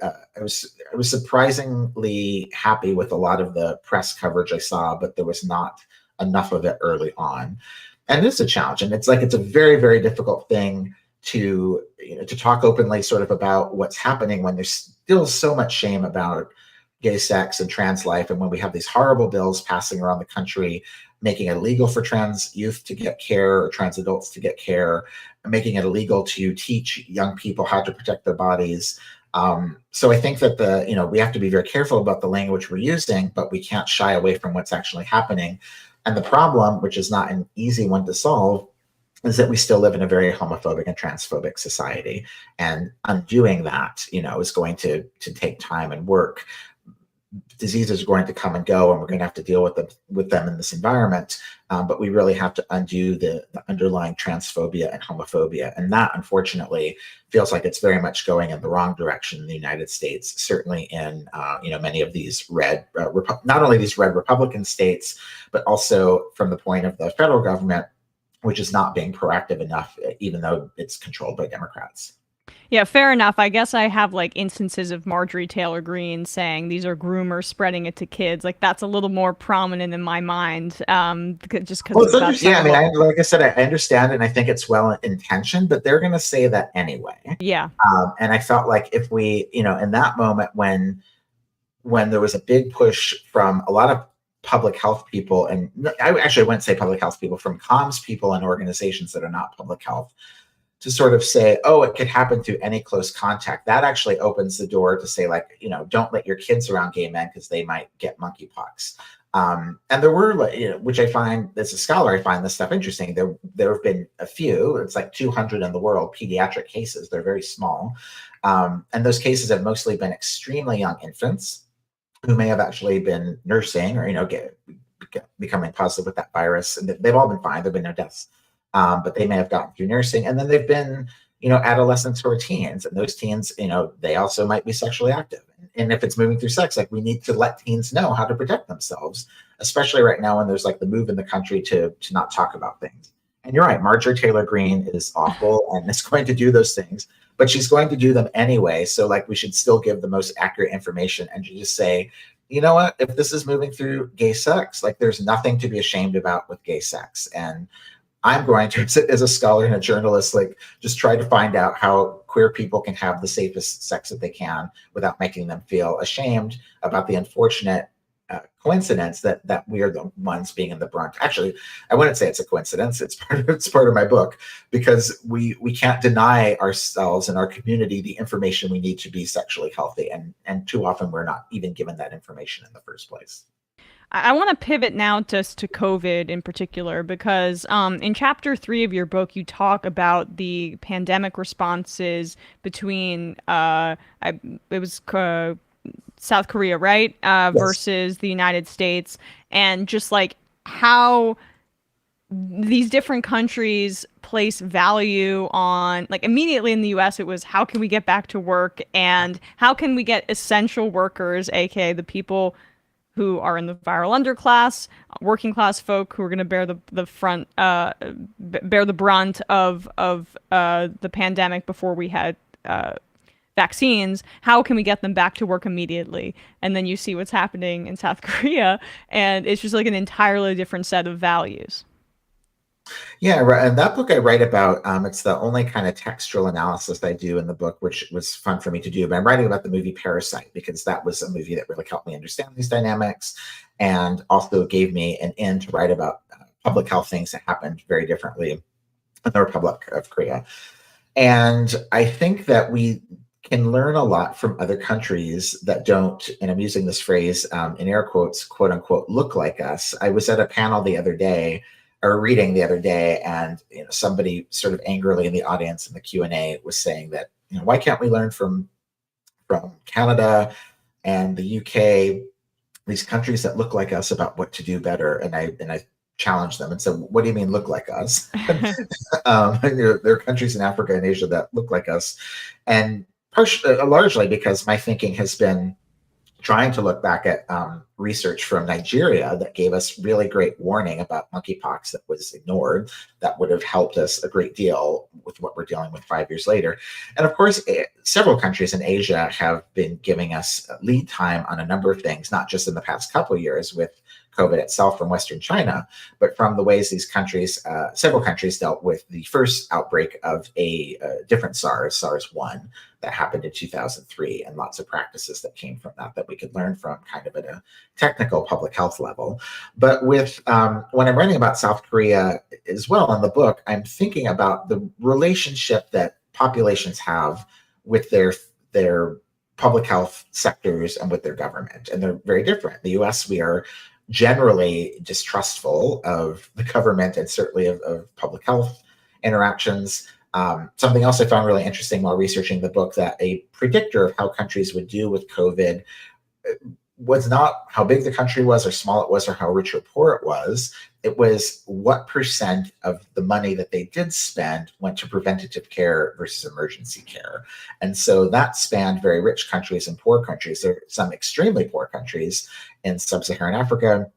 happy with a lot of the press coverage I saw, but there was not enough of it early on. And it's a challenge, and it's a very, very difficult thing to talk openly sort of about what's happening when there's still so much shame about gay sex and trans life, and when we have these horrible bills passing around the country making it illegal for trans youth to get care or trans adults to get care, making it illegal to teach young people how to protect their bodies. So I think that we have to be very careful about the language we're using, but we can't shy away from what's actually happening. And the problem, which is not an easy one to solve, is that we still live in a very homophobic and transphobic society. And undoing that, is going to take time and work. Diseases are going to come and go, and we're going to have to deal with them in this environment. But we really have to undo the underlying transphobia and homophobia. And that, unfortunately, feels like it's very much going in the wrong direction in the United States, certainly in many of these not only these red Republican states, but also from the point of the federal government, which is not being proactive enough, even though it's controlled by Democrats. Yeah, fair enough. I guess I have instances of Marjorie Taylor Greene saying these are groomers spreading it to kids. That's a little more prominent in my mind. Just because. Well, like I said, I understand, and I think it's well intentioned, but they're going to say that anyway. Yeah. And I felt like if we, in that moment when there was a big push from a lot of public health people, and I wouldn't say public health people, from comms people and organizations that are not public health, to sort of say, oh, it could happen through any close contact. That actually opens the door to say, don't let your kids around gay men because they might get monkeypox. And there were, which I find, as a scholar, I find this stuff interesting. There have been a few, it's 200 in the world, pediatric cases. They're very small. And those cases have mostly been extremely young infants who may have actually been nursing or, becoming positive with that virus. And they've all been fine. There've been no deaths. But they may have gotten through nursing. And then they've been, adolescents who are teens. And those teens, they also might be sexually active. And if it's moving through sex, we need to let teens know how to protect themselves, especially right now when there's the move in the country to not talk about things. And you're right, Marjorie Taylor Greene is awful and is going to do those things. but she's going to do them anyway. So like we should still give the most accurate information and just say, you know what, if this is moving through gay sex, like there's nothing to be ashamed about with gay sex. And I'm going to, as a scholar and a journalist, like just try to find out how queer people can have the safest sex that they can without making them feel ashamed about the unfortunate coincidence that we are the ones being in the brunt. Actually, I wouldn't say it's a coincidence. It's part of my book, because we can't deny ourselves and our community the information we need to be sexually healthy, and too often we're not even given that information in the first place. I want to pivot now just to COVID in particular, because in chapter 3 of your book, you talk about the pandemic responses between South Korea, right? Yes. Versus the United States, and just like how these different countries place value on, like immediately in the US, it was how can we get back to work and how can we get essential workers, aka the people who are in the viral underclass, working class folk who are going to bear the brunt of the pandemic before we had vaccines. How can we get them back to work immediately? And then you see what's happening in South Korea, and it's just like an entirely different set of values. Yeah, right. And that book I write about, it's the only kind of textual analysis I do in the book, which was fun for me to do. But I'm writing about the movie Parasite, because that was a movie that really helped me understand these dynamics, and also gave me an in to write about public health things that happened very differently in the Republic of Korea. And I think that we can learn a lot from other countries that don't, and I'm using this phrase in air quotes, quote unquote, look like us. I was at a panel the other day, or reading the other day, and somebody sort of angrily in the audience in the Q&A was saying that, why can't we learn from Canada and the UK, these countries that look like us, about what to do better? And I challenged them and said, what do you mean look like us? There are countries in Africa and Asia that look like us, and largely because my thinking has been trying to look back at research from Nigeria that gave us really great warning about monkeypox that was ignored, that would have helped us a great deal with what we're dealing with 5 years later. And of course, several countries in Asia have been giving us lead time on a number of things, not just in the past couple of years with COVID itself from Western China, but from the ways these countries, several countries dealt with the first outbreak of a different SARS-1, that happened in 2003, and lots of practices that came from that we could learn from, kind of at a technical public health level. But with when I'm writing about South Korea as well in the book, I'm thinking about the relationship that populations have with their public health sectors and with their government, and they're very different. In the US, we are generally distrustful of the government, and certainly of public health interactions. Something else I found really interesting while researching the book, that a predictor of how countries would do with COVID was not how big the country was or small it was or how rich or poor it was. It was what percent of the money that they did spend went to preventative care versus emergency care. And so that spanned very rich countries and poor countries. There are some extremely poor countries in sub-Saharan Africa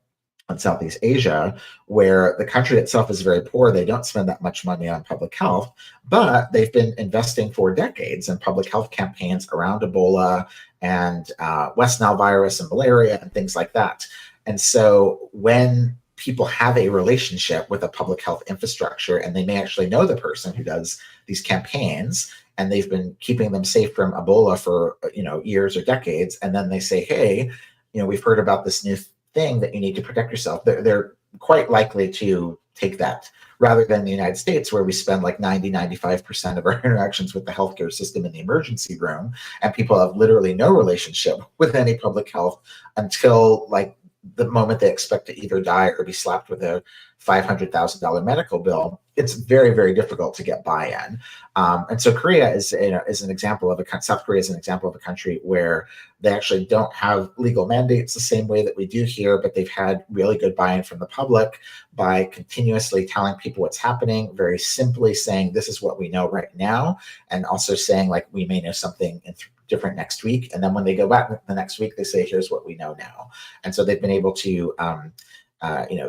and Southeast Asia, where the country itself is very poor. They don't spend that much money on public health, but they've been investing for decades in public health campaigns around Ebola and West Nile virus and malaria and things like that. And so when people have a relationship with a public health infrastructure, and they may actually know the person who does these campaigns, and they've been keeping them safe from Ebola for years or decades, and then they say, hey, we've heard about this new thing that you need to protect yourself, they're quite likely to take that, rather than the United States, where we spend like 95% of our interactions with the healthcare system in the emergency room, and people have literally no relationship with any public health until like the moment they expect to either die or be slapped with a $500,000 medical bill. It's very, very difficult to get buy-in. And so Korea is an example of South Korea is an example of a country where they actually don't have legal mandates the same way that we do here, but they've had really good buy-in from the public by continuously telling people what's happening, very simply saying, this is what we know right now, and also saying, like, we may know something different next week. And then when they go back the next week, they say, here's what we know now. And so they've been able to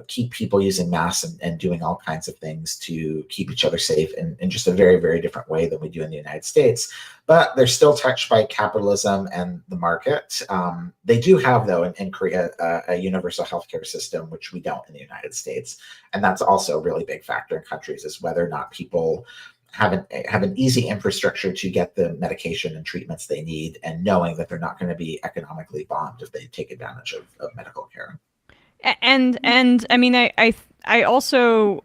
keep people using masks and doing all kinds of things to keep each other safe in just a very, very different way than we do in the United States. But they're still touched by capitalism and the market. They do have, though, in Korea, a universal healthcare system, which we don't in the United States. And that's also a really big factor in countries, is whether or not people have an easy infrastructure to get the medication and treatments they need, and knowing that they're not going to be economically bombed if they take advantage of medical care. And I mean, I also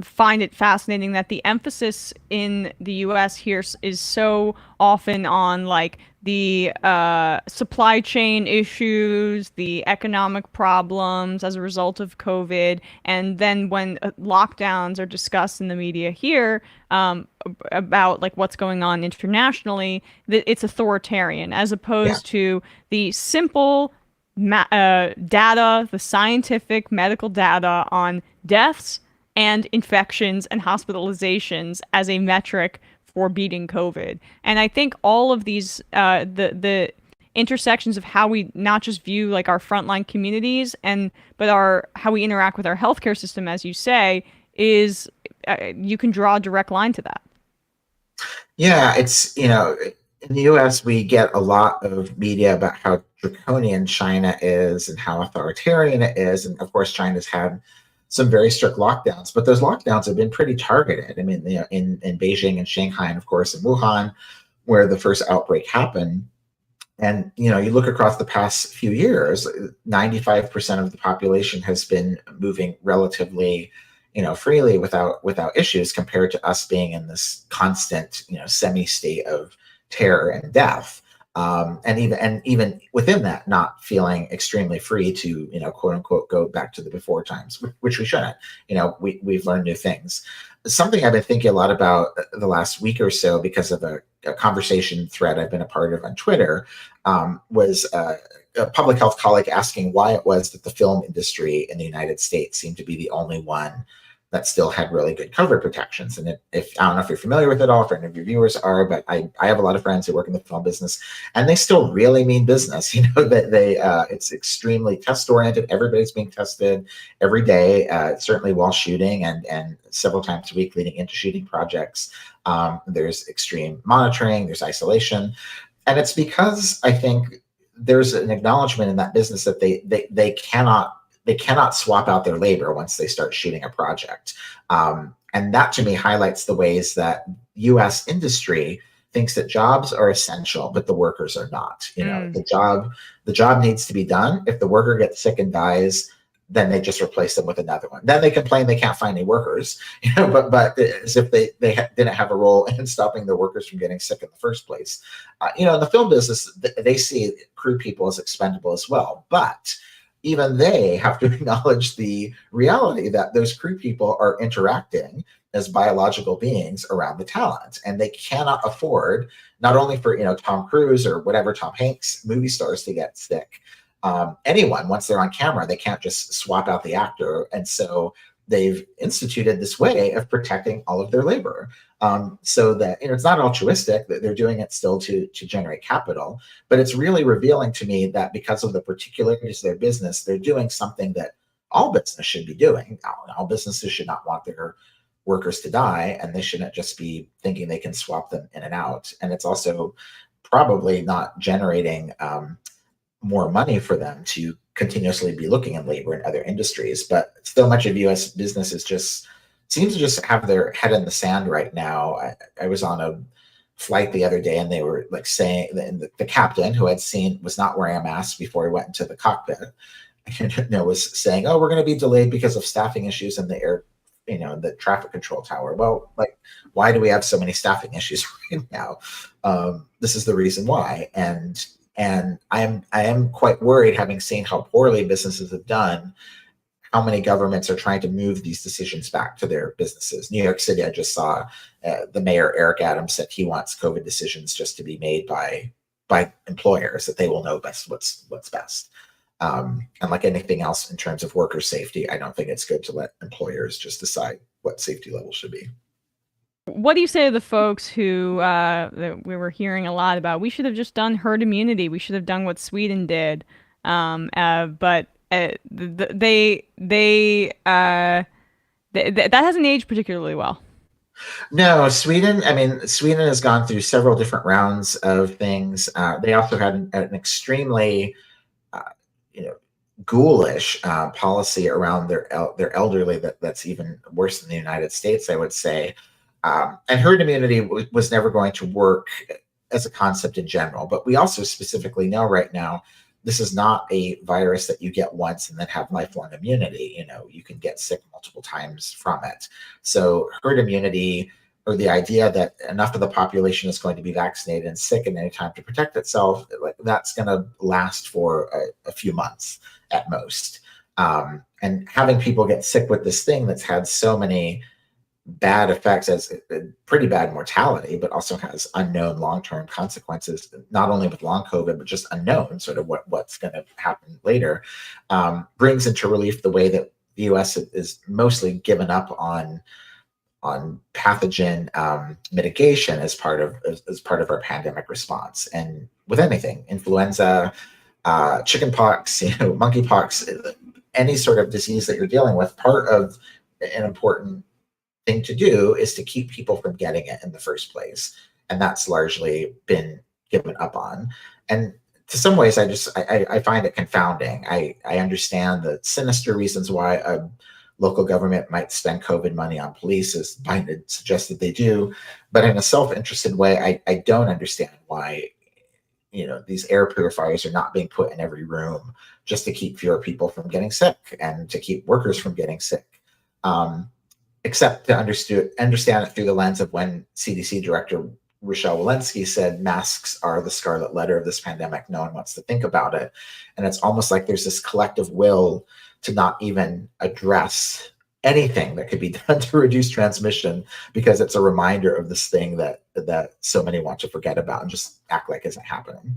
find it fascinating that the emphasis in the U.S. here is so often on like the supply chain issues, the economic problems as a result of COVID, and then when lockdowns are discussed in the media here about like what's going on internationally, it's authoritarian as opposed to the simple data, the scientific medical data on deaths and infections and hospitalizations as a metric for beating COVID. And I think all of these, the intersections of how we not just view like our frontline communities but how we interact with our healthcare system, as you say, is you can draw a direct line to that. Yeah, it's, in the US, we get a lot of media about how draconian China is and how authoritarian it is. And of course, China's had some very strict lockdowns, but those lockdowns have been pretty targeted. I mean, in Beijing and Shanghai, and of course in Wuhan, where the first outbreak happened. And, you look across the past few years, 95% of the population has been moving relatively freely without issues, compared to us being in this constant, semi-state of terror and death. And even within that, not feeling extremely free to, quote unquote, go back to the before times, which we shouldn't. We've learned new things. Something I've been thinking a lot about the last week or so, because of a conversation thread I've been a part of on Twitter, was a public health colleague asking why it was that the film industry in the United States seemed to be the only one that still had really good COVID protections. And if I don't know if you're familiar with it all, if any of your viewers are, but I have a lot of friends who work in the film business, and they still really mean business. That it's extremely test oriented. Everybody's being tested every day, certainly while shooting and several times a week leading into shooting projects. There's extreme monitoring, there's isolation. And it's because I think there's an acknowledgement in that business that they cannot swap out their labor once they start shooting a project. And that to me highlights the ways that US industry thinks that jobs are essential, but the workers are not. The job needs to be done. If the worker gets sick and dies, then they just replace them with another one. Then they complain they can't find any workers, but as if they didn't have a role in stopping the workers from getting sick in the first place. In the film business, they see crew people as expendable as well, but even they have to acknowledge the reality that those crew people are interacting as biological beings around the talent, and they cannot afford, not only for Tom Cruise or whatever Tom Hanks movie stars to get sick. Anyone, once they're on camera, they can't just swap out the actor, and so they've instituted this way of protecting all of their labor, so that it's not altruistic, that they're doing it still to generate capital, but it's really revealing to me that because of the particularities of their business, they're doing something that all business should be doing. All businesses should not want their workers to die, and they shouldn't just be thinking they can swap them in and out. And it's also probably not generating more money for them to continuously be looking in labor in other industries. But so much of US businesses seems to just have their head in the sand right now. I was on a flight the other day, and they were like saying, the captain, who was not wearing a mask before he went into the cockpit, was saying, oh, we're going to be delayed because of staffing issues in the air, the traffic control tower. Well, like, why do we have so many staffing issues right now? This is the reason why. And I am quite worried, having seen how poorly businesses have done, how many governments are trying to move these decisions back to their businesses. New York City, I just saw the mayor, Eric Adams, said he wants COVID decisions just to be made by employers, that they will know best what's best. And like anything else in terms of worker safety, I don't think it's good to let employers just decide what safety level should be. What do you say to the folks who that we were hearing a lot about? We should have just done herd immunity. We should have done what Sweden did. But that hasn't aged particularly well. No, Sweden. I mean, Sweden has gone through several different rounds of things. They also had an extremely, uh, you know, ghoulish policy around their elderly that's even worse than the United States, I would say. And herd immunity was never going to work as a concept in general. But we also specifically know right now this is not a virus that you get once and then have lifelong immunity. You know, you can get sick multiple times from it. So herd immunity, or the idea that enough of the population is going to be vaccinated and sick at any time to protect itself, like, that's going to last for a few months at most. And having people get sick with this thing that's had so many bad effects, as pretty bad mortality, but also has unknown long-term consequences, not only with long COVID, but just unknown sort of what's going to happen later, brings into relief the way that the US is mostly given up on pathogen mitigation as part of our pandemic response. And with anything, influenza, chickenpox, monkeypox, any sort of disease that you're dealing with, part of an important thing to do is to keep people from getting it in the first place. And that's largely been given up on. And to some ways, I find it confounding. I understand the sinister reasons why a local government might spend COVID money on police, as Biden suggested they do. But in a self-interested way, I don't understand why, these air purifiers are not being put in every room just to keep fewer people from getting sick and to keep workers from getting sick. Except to understand it through the lens of when CDC Director Rochelle Walensky said masks are the scarlet letter of this pandemic. No one wants to think about it. And it's almost like there's this collective will to not even address anything that could be done to reduce transmission, because it's a reminder of this thing that so many want to forget about and just act like isn't happening.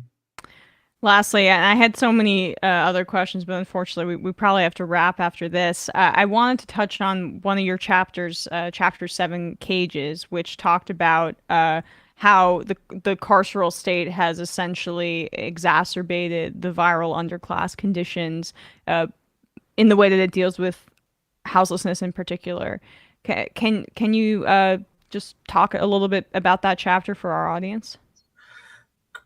Lastly, and I had so many other questions, but unfortunately we probably have to wrap after this. I wanted to touch on one of your chapters, Chapter 7, Cages, which talked about how the carceral state has essentially exacerbated the viral underclass conditions in the way that it deals with houselessness in particular. Can you just talk a little bit about that chapter for our audience?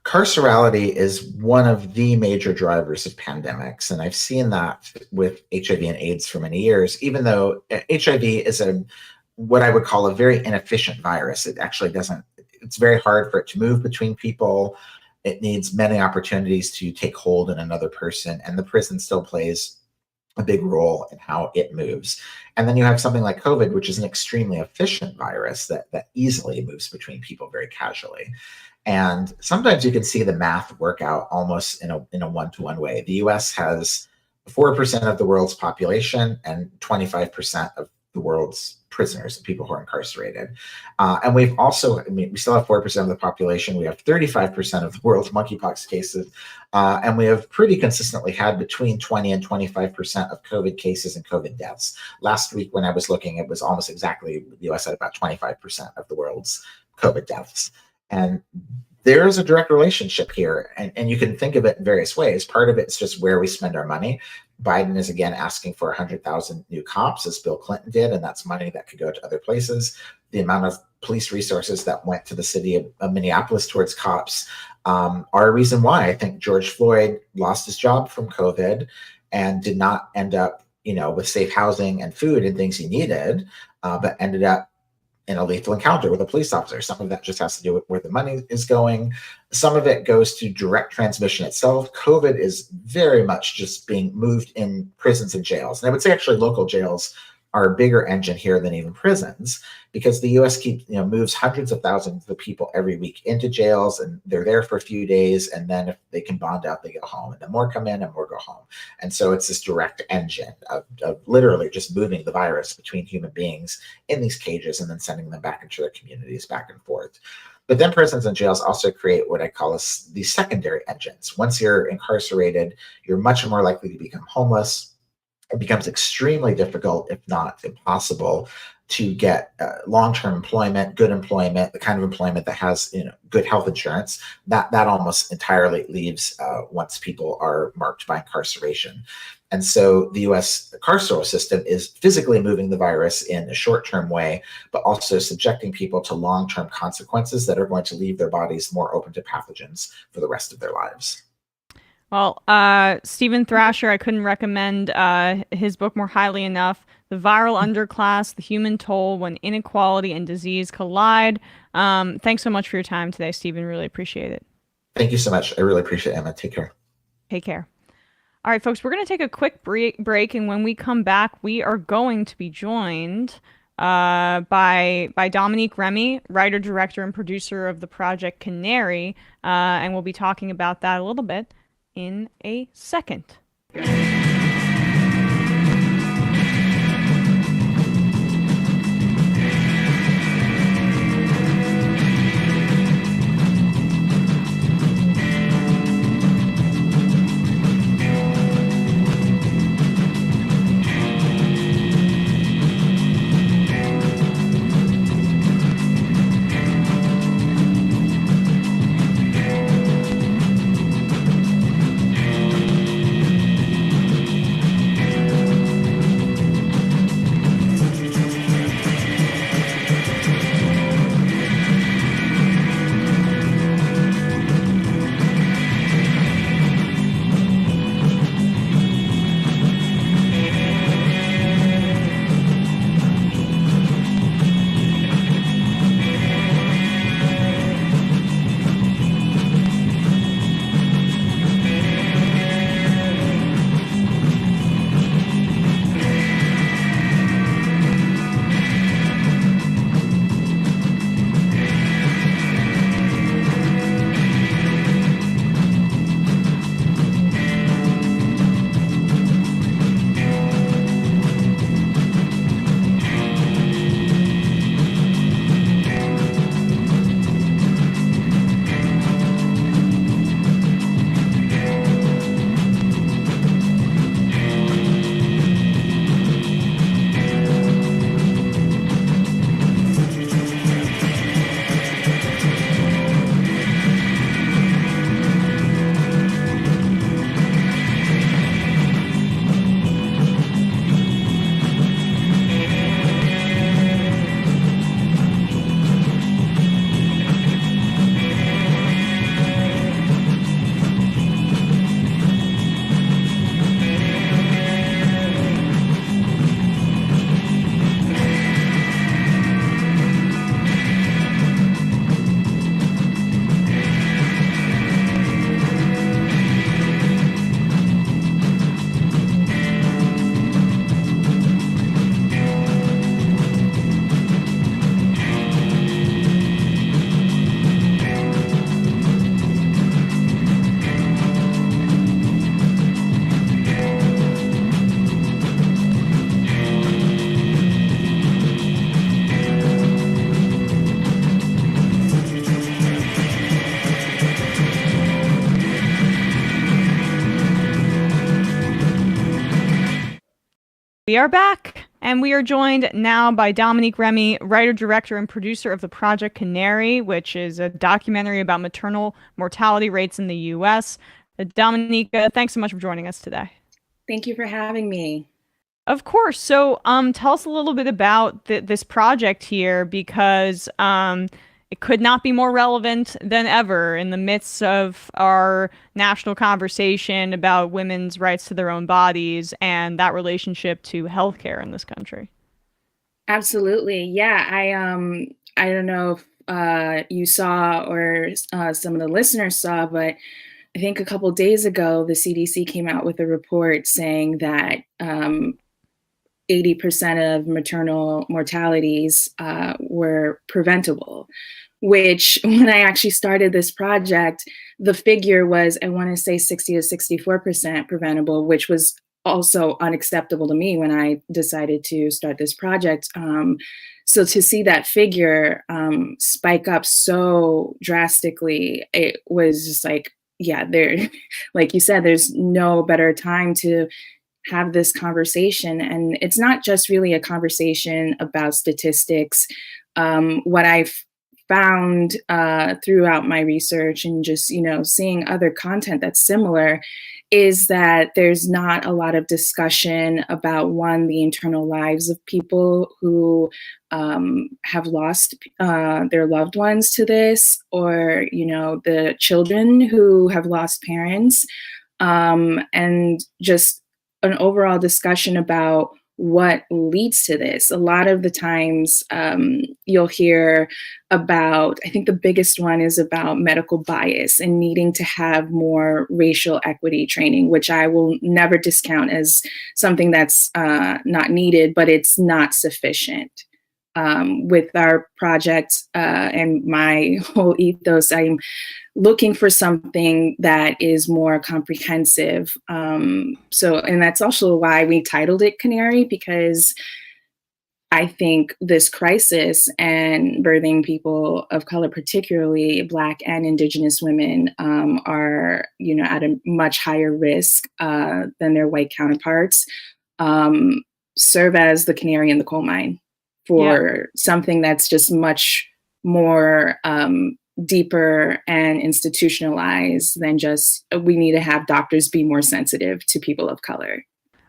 Carcerality is one of the major drivers of pandemics, and I've seen that with HIV and AIDS for many years. Even though HIV is what I would call a very inefficient virus, it actually doesn't. It's very hard for it to move between people. It needs many opportunities to take hold in another person, and the prison still plays a big role in how it moves. And then you have something like COVID, which is an extremely efficient virus that easily moves between people very casually. And sometimes you can see the math work out almost in a one-to-one way. The US has 4% of the world's population and 25% of the world's prisoners, people who are incarcerated. And we've also, we still have 4% of the population. We have 35% of the world's monkeypox cases. And we have pretty consistently had between 20 and 25% of COVID cases and COVID deaths. Last week when I was looking, it was almost exactly, the US had about 25% of the world's COVID deaths. And there is a direct relationship here, and you can think of it in various ways. Part of it's just where we spend our money. Biden is again asking for 100,000 new cops, as Bill Clinton did, and that's money that could go to other places. The amount of police resources that went to the city of Minneapolis towards cops are a reason why I think George Floyd lost his job from COVID and did not end up, with safe housing and food and things he needed, but ended up in a lethal encounter with a police officer. Some of that just has to do with where the money is going. Some of it goes to direct transmission itself. COVID is very much just being moved in prisons and jails. And I would say actually local jails are a bigger engine here than even prisons, because the US moves hundreds of thousands of people every week into jails, and they're there for a few days, and then if they can bond out, they go home, and then more come in and more go home. And so it's this direct engine of literally just moving the virus between human beings in these cages and then sending them back into their communities back and forth. But then prisons and jails also create what I call these secondary engines. Once you're incarcerated, you're much more likely to become homeless. It becomes extremely difficult, if not impossible, to get long-term employment, good employment, the kind of employment that has good health insurance. That almost entirely leaves once people are marked by incarceration. And so the US carceral system is physically moving the virus in a short-term way, but also subjecting people to long-term consequences that are going to leave their bodies more open to pathogens for the rest of their lives. Well, Stephen Thrasher, I couldn't recommend his book more highly enough. The Viral Underclass, The Human Toll When Inequality and Disease Collide. Thanks so much for your time today, Stephen. Really appreciate it. Thank you so much. I really appreciate it, Emma. Take care. Take care. All right, folks, we're going to take a quick break, and when we come back, we are going to be joined by Dominique Remy, writer, director, and producer of the Project Canary, and we'll be talking about that a little bit in a second. We are back, and we are joined now by Dominique Remy, writer, director, and producer of the Project Canary, which is a documentary about maternal mortality rates in the U.S. Dominique, thanks so much for joining us today. Thank you for having me. Of course. So tell us a little bit about this project here, because it could not be more relevant than ever in the midst of our national conversation about women's rights to their own bodies and that relationship to healthcare in this country. Absolutely. Yeah, I don't know if you saw or some of the listeners saw, but I think a couple of days ago, the CDC came out with a report saying that 80% of maternal mortalities were preventable, which when I actually started this project, the figure was, I want to say 60 to 64% preventable, which was also unacceptable to me when I decided to start this project. So to see that figure spike up so drastically, it was just like, yeah, there, like you said, there's no better time to have this conversation. And it's not just really a conversation about statistics. What I've found throughout my research and just, seeing other content that's similar is that there's not a lot of discussion about, one, the internal lives of people who have lost their loved ones to this, or, you know, the children who have lost parents, and just an overall discussion about what leads to this. A lot of the times you'll hear about, I think the biggest one is about medical bias and needing to have more racial equity training, which I will never discount as something that's not needed, but it's not sufficient. With our project and my whole ethos, I'm looking for something that is more comprehensive. And that's also why we titled it Canary, because I think this crisis and birthing people of color, particularly Black and Indigenous women, are, you know, at a much higher risk than their white counterparts, serve as the canary in the coal mine for something that's just much more deeper and institutionalized than just, we need to have doctors be more sensitive to people of color.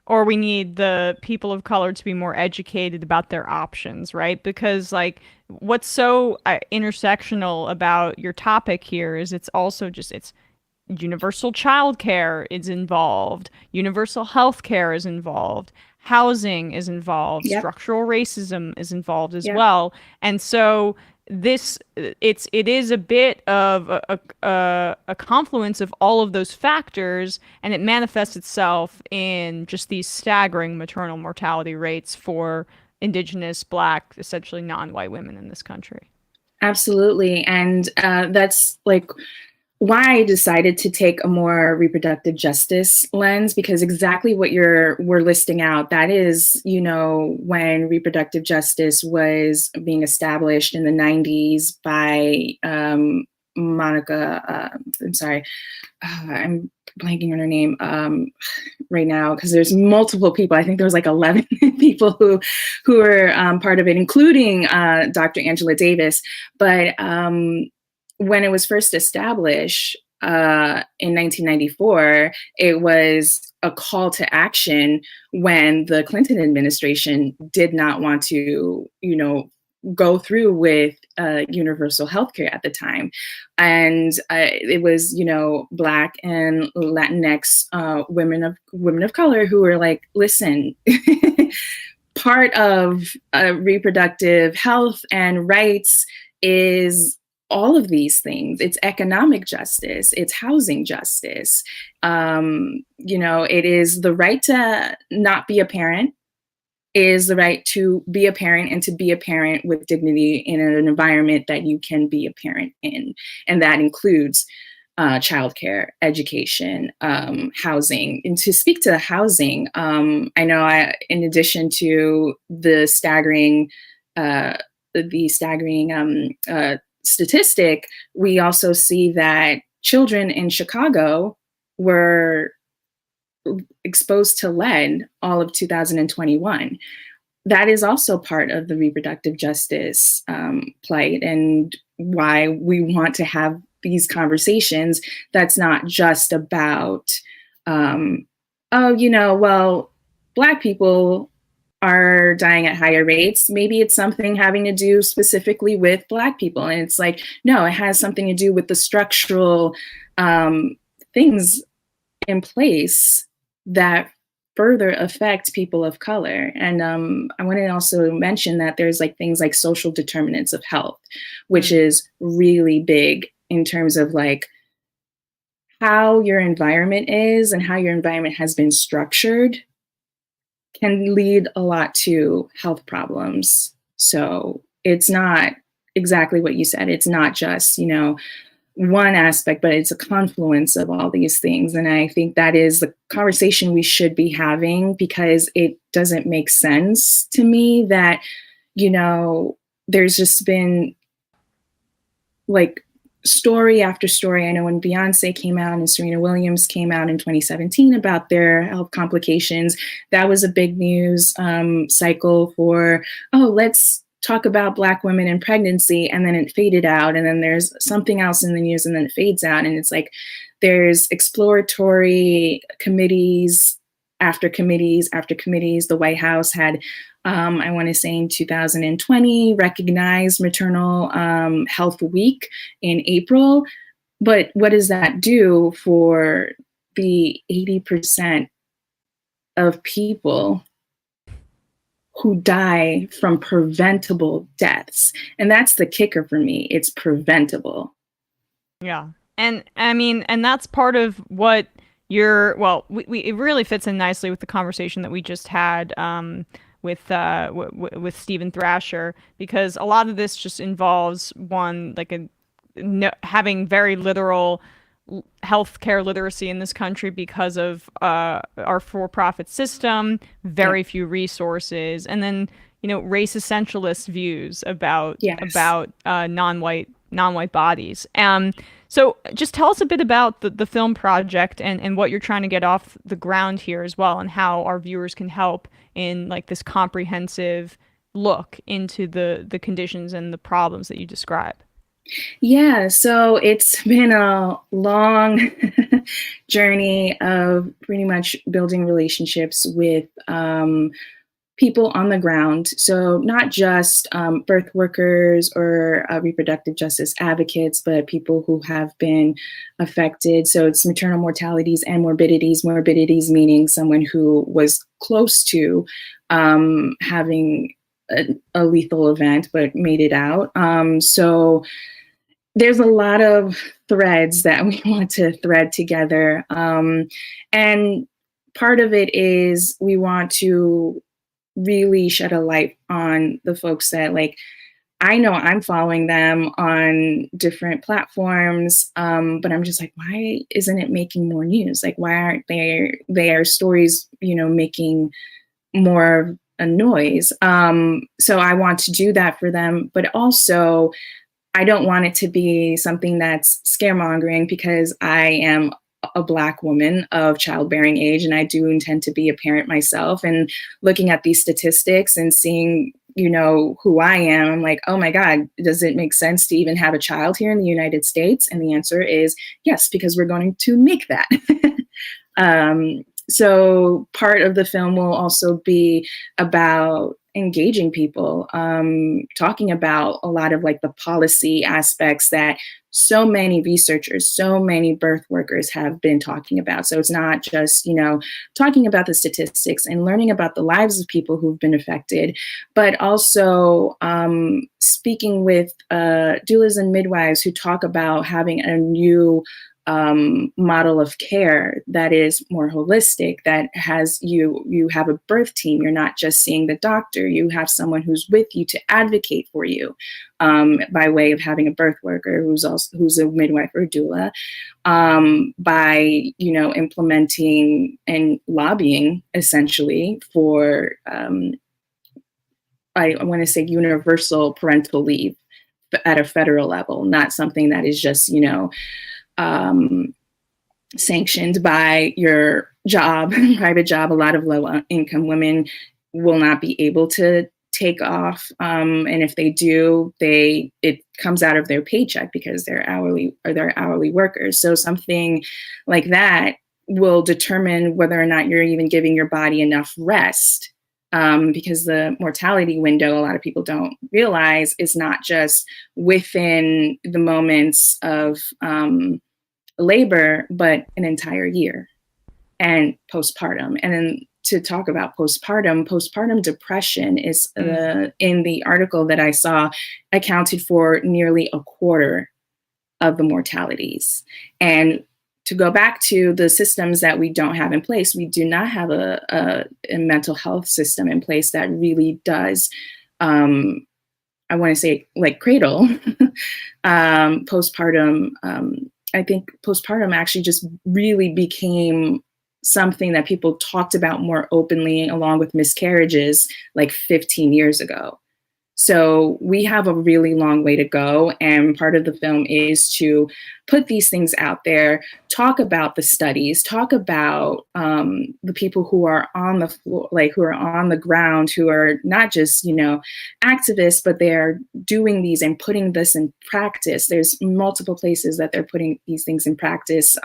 Or we need the people of color to be more educated about their options, right? Because, like, what's so intersectional about your topic here is it's also just, it's universal childcare is involved, universal health care is involved, housing is involved, structural racism is involved as well. And so it is a bit of a confluence of all of those factors, and it manifests itself in just these staggering maternal mortality rates for Indigenous, Black, essentially non-white women in this country. Absolutely. And that's like why I decided to take a more reproductive justice lens, because exactly what we're listing out, that is, you know, when reproductive justice was being established in the 90s by Monica, I'm sorry, I'm blanking on her name right now, because there's multiple people. I think there was like 11 people who were part of it, including Dr. Angela Davis. But when it was first established in 1994, it was a call to action when the Clinton administration did not want to, you know, go through with universal healthcare at the time. And it was, you know, Black and Latinx women of color who were like, listen, part of reproductive health and rights is all of these things. It's economic justice, it's housing justice. You know, it is the right to not be a parent, is the right to be a parent and to be a parent with dignity in an environment that you can be a parent in. And that includes childcare, education, housing. And to speak to housing, I know in addition to the staggering statistic, we also see that children in Chicago were exposed to lead all of 2021. That is also part of the reproductive justice plight, and why we want to have these conversations. That's not just about, oh, you know, well, Black people are dying at higher rates. Maybe it's something having to do specifically with Black people. And it's like, no, it has something to do with the structural things in place that further affect people of color. And I want to also mention that there's like things like social determinants of health, which is really big in terms of like how your environment is and how your environment has been structured can lead a lot to health problems. So it's not exactly what you said. It's not just, you know, one aspect, but it's a confluence of all these things. And I think that is the conversation we should be having, because it doesn't make sense to me that, you know, there's just been like story after story. I know when Beyonce came out and Serena Williams came out in 2017 about their health complications, that was a big news cycle for, oh, let's talk about Black women in pregnancy, and then it faded out, and then there's something else in the news, and then it fades out, and it's like there's exploratory committees after committees after committees. The White House had, I want to say in 2020, recognized Maternal Health Week in April. But what does that do for the 80% of people who die from preventable deaths? And that's the kicker for me. It's preventable. Yeah. And I mean, and that's part of what it really fits in nicely with the conversation that we just had with Stephen Thrasher, because a lot of this just involves having very literal healthcare literacy in this country because of our for-profit system, very few resources, and then race essentialist views about non-white bodies. So just tell us a bit about the film project and what you're trying to get off the ground here as well, and how our viewers can help in like this comprehensive look into the conditions and the problems that you describe. Yeah, so it's been a long journey of pretty much building relationships with people on the ground. So not just birth workers or reproductive justice advocates, but people who have been affected. So it's maternal mortalities and morbidities meaning someone who was close to having a lethal event, but made it out. So there's a lot of threads that we want to thread together. And part of it is we want to really shed a light on the folks that, like, I know I'm following them on different platforms, but I'm just like, why isn't it making more news? Like, why aren't their stories, making more of a noise? So I want to do that for them, but also I don't want it to be something that's scaremongering, because I am a Black woman of childbearing age, and I do intend to be a parent myself. And looking at these statistics and seeing, who I am, I'm like, oh my God, does it make sense to even have a child here in the United States? And the answer is yes, because we're going to make that. So part of the film will also be about engaging people, talking about a lot of like the policy aspects that so many researchers, so many birth workers have been talking about. So it's not just, talking about the statistics and learning about the lives of people who've been affected, but also speaking with doulas and midwives who talk about having a new model of care that is more holistic, that has you have a birth team. You're not just seeing the doctor. You have someone who's with you to advocate for you, by way of having a birth worker who's a midwife or doula, by implementing and lobbying essentially for I want to say universal parental leave at a federal level, not something that is just sanctioned by your job, private job. A lot of low income women will not be able to take off. And if they do, it comes out of their paycheck because they're hourly workers. So something like that will determine whether or not you're even giving your body enough rest. Because the mortality window, a lot of people don't realize, is not just within the moments of labor, but an entire year, and postpartum. And then to talk about postpartum depression is in the article that I saw accounted for nearly a quarter of the mortalities. And to go back to the systems that we don't have in place, we do not have a mental health system in place that really does, I want to say, like, cradle postpartum. I think postpartum actually just really became something that people talked about more openly, along with miscarriages, like 15 years ago. So we have a really long way to go. And part of the film is to put these things out there, talk about the studies, talk about the people who are on the floor, like who are on the ground, who are not just, activists, but they are doing these and putting this in practice. There's multiple places that they're putting these things in practice.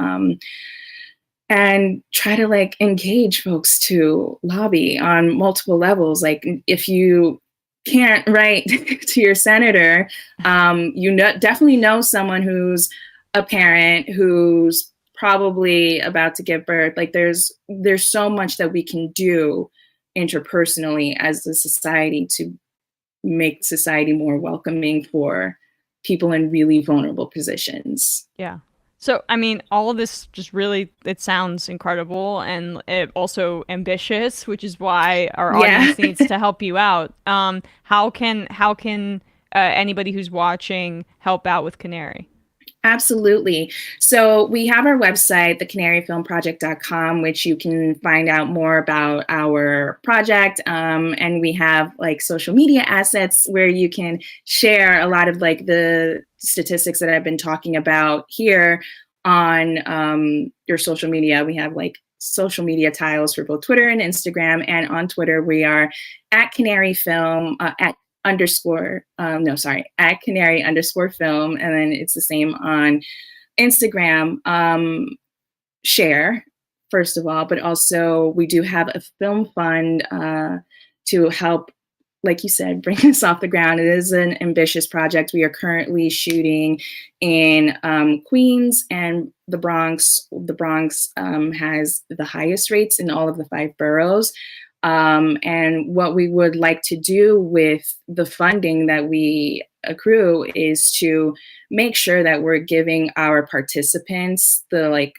And try to engage folks to lobby on multiple levels. Like if you can't write to your senator, definitely know someone who's a parent who's probably about to give birth. Like there's so much that we can do interpersonally as a society to make society more welcoming for people in really vulnerable positions. Yeah. So, I mean, all of this just really, it sounds incredible and also ambitious, which is why our audience needs to help you out. How can anybody who's watching help out with Canary? Absolutely. So we have our website, thecanaryfilmproject.com, which you can find out more about our project. And we have social media assets where you can share a lot of the statistics that I've been talking about here on your social media. We have social media tiles for both Twitter and Instagram. And on Twitter, we are at Canary Film, at Canary _film. And then it's the same on Instagram. Share, first of all, but also we do have a film fund to help, like you said, bring us off the ground. It is an ambitious project. We are currently shooting in Queens and the Bronx. The Bronx has the highest rates in all of the 5 boroughs. And what we would like to do with the funding that we accrue is to make sure that we're giving our participants the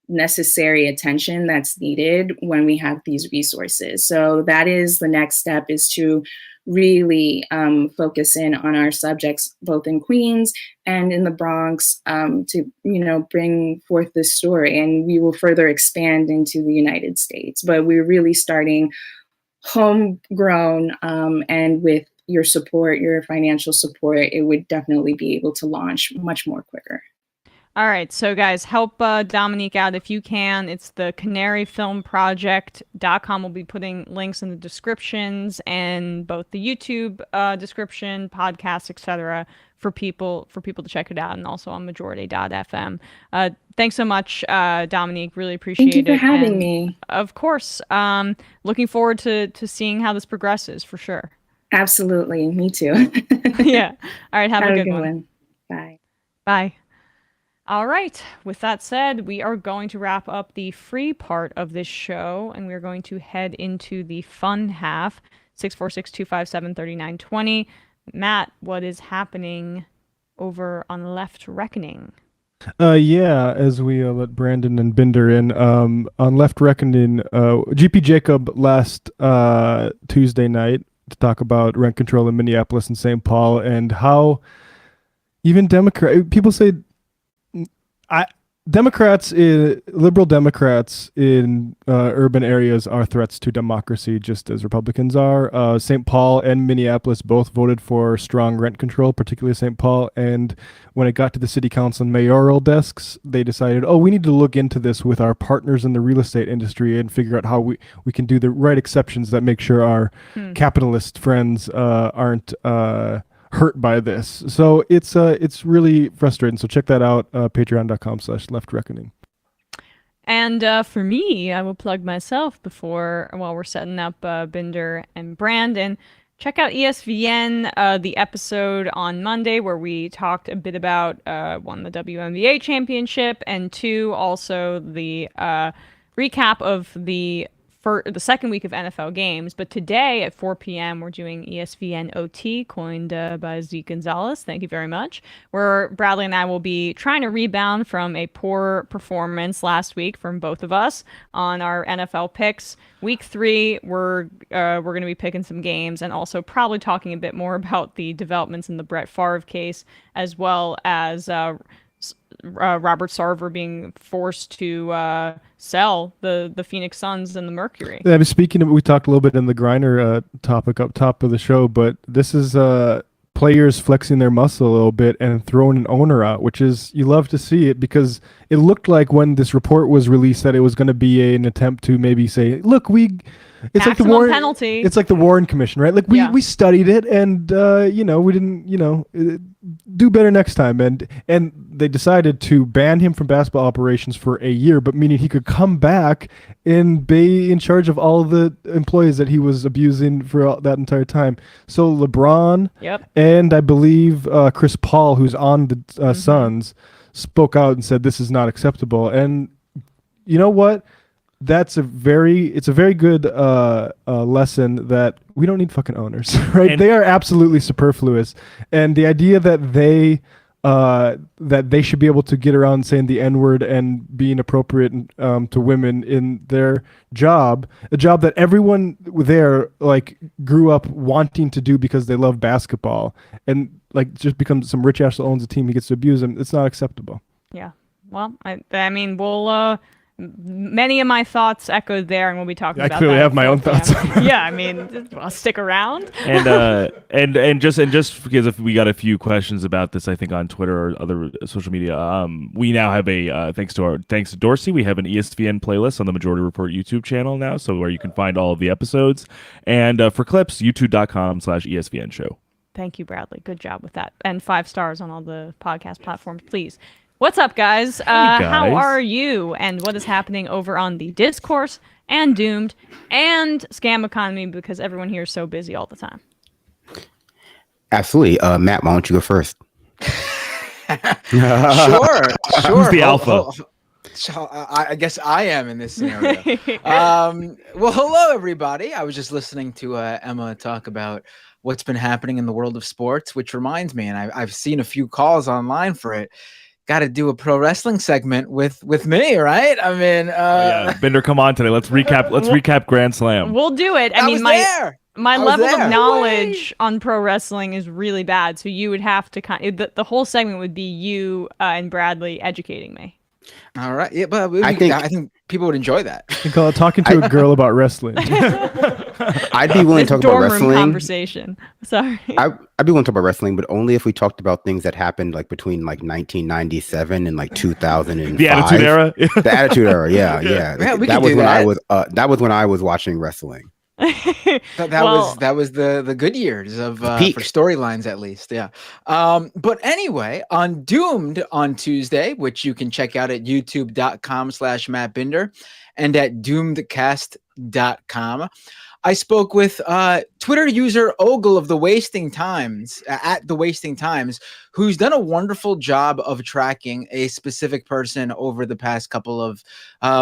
necessary attention that's needed when we have these resources. So that is the next step, is to really focus in on our subjects, both in Queens and in the Bronx, to, bring forth this story. And we will further expand into the United States. But we're really starting homegrown, and with your support, your financial support, it would definitely be able to launch much more quicker. All right, so guys, help Dominique out if you can. It's the canaryfilmproject.com. We'll be putting links in the descriptions and both the YouTube description, podcasts, etc., for people to check it out, and also on majority.fm. Thanks so much, Dominique. Really appreciate it. Thank you for having me. Of course. Looking forward to seeing how this progresses, for sure. Absolutely. Me too. Yeah. All right. Have a good one. Bye. Bye. All right. With that said, we are going to wrap up the free part of this show, and we're going to head into the fun half. 646-257-3920. Matt, what is happening over on Left Reckoning? As we let Brandon and Binder in, on Left Reckoning, GP Jacob last Tuesday night to talk about rent control in Minneapolis and St. Paul, and how even people say liberal Democrats in urban areas are threats to democracy, just as Republicans are. St. Paul and Minneapolis both voted for strong rent control, particularly St. Paul. And when it got to the city council and mayoral desks, they decided, we need to look into this with our partners in the real estate industry and figure out how we can do the right exceptions that make sure our capitalist friends aren't hurt by this. So it's really frustrating. So check that out, patreon.com/leftreckoning. And for me, I will plug myself while we're setting up Binder and Brandon. Check out ESVN, the episode on Monday where we talked a bit about one, the WNBA championship, and two, also the recap of the second week of NFL games. But today at 4 p.m., we're doing ESVN OT, coined by Zeke Gonzalez. Thank you very much. Where Bradley and I will be trying to rebound from a poor performance last week from both of us on our NFL picks. Week 3, we're going to be picking some games and also probably talking a bit more about the developments in the Brett Favre case, as well as Robert Sarver being forced to sell the Phoenix Suns and the Mercury. Yeah, I mean, speaking of, we talked a little bit in the Griner topic up top of the show, but this is players flexing their muscle a little bit and throwing an owner out, which is, you love to see it, because it looked like when this report was released that it was going to be an attempt to maybe say, look, it's like the Warren penalty. It's like the Warren Commission, right? Like we studied it, and we didn't do better next time, and they decided to ban him from basketball operations for a year, but meaning he could come back and be in charge of all the employees that he was abusing for that entire time. So LeBron, and I believe Chris Paul, who's on the Suns, spoke out and said this is not acceptable. And you know what? It's a very good lesson that we don't need fucking owners, right? And they are absolutely superfluous. And the idea that they should be able to get around saying the N-word and being appropriate to women in their job, a job that everyone there like grew up wanting to do because they love basketball, and like just becomes some rich ass that owns a team, he gets to abuse them. It's not acceptable. Yeah. Well, I mean, we'll many of my thoughts echoed there, and we'll be talking about that. I clearly have my own thoughts. Yeah, I mean, I'll stick around. And just because if we got a few questions about this, I think on Twitter or other social media, we now have a thanks to Dorsey, we have an ESPN playlist on the Majority Report YouTube channel now, so where you can find all of the episodes. And for clips, youtube.com/ESPN show. Thank you, Bradley. Good job with that. And 5 stars on all the podcast platforms, please. What's up, guys? Hey, guys? How are you? And what is happening over on the Discourse and Doomed and Scam Economy? Because everyone here is so busy all the time. Absolutely. Matt, why don't you go first? Sure. Who's the alpha? So I guess I am in this scenario. Well, hello, everybody. I was just listening to Emma talk about what's been happening in the world of sports, which reminds me, and I've seen a few calls online for it. Got to do a pro wrestling segment with me, right? I mean, Binder, come on today. Let's recap Grand Slam. We'll do it. I mean, my level of knowledge on pro wrestling is really bad, so you would have to the whole segment would be you and Bradley educating me. All right, yeah, but I think people would enjoy that. You call it talking to a girl about wrestling. I'd be willing to talk about wrestling. Conversation. Sorry. I'd be willing to talk about wrestling, but only if we talked about things that happened like between like 1997 and like 2005. The Attitude Era. The Attitude Era. Yeah. That was when I was watching wrestling. That was the good years of for storylines, at least. Yeah. But anyway, on Doomed on Tuesday, which you can check out at youtube.com/Matt Binder and at doomedcast.com, I spoke with Twitter user Ogle of the Wasting Times at the Wasting Times, who's done a wonderful job of tracking a specific person over the past couple of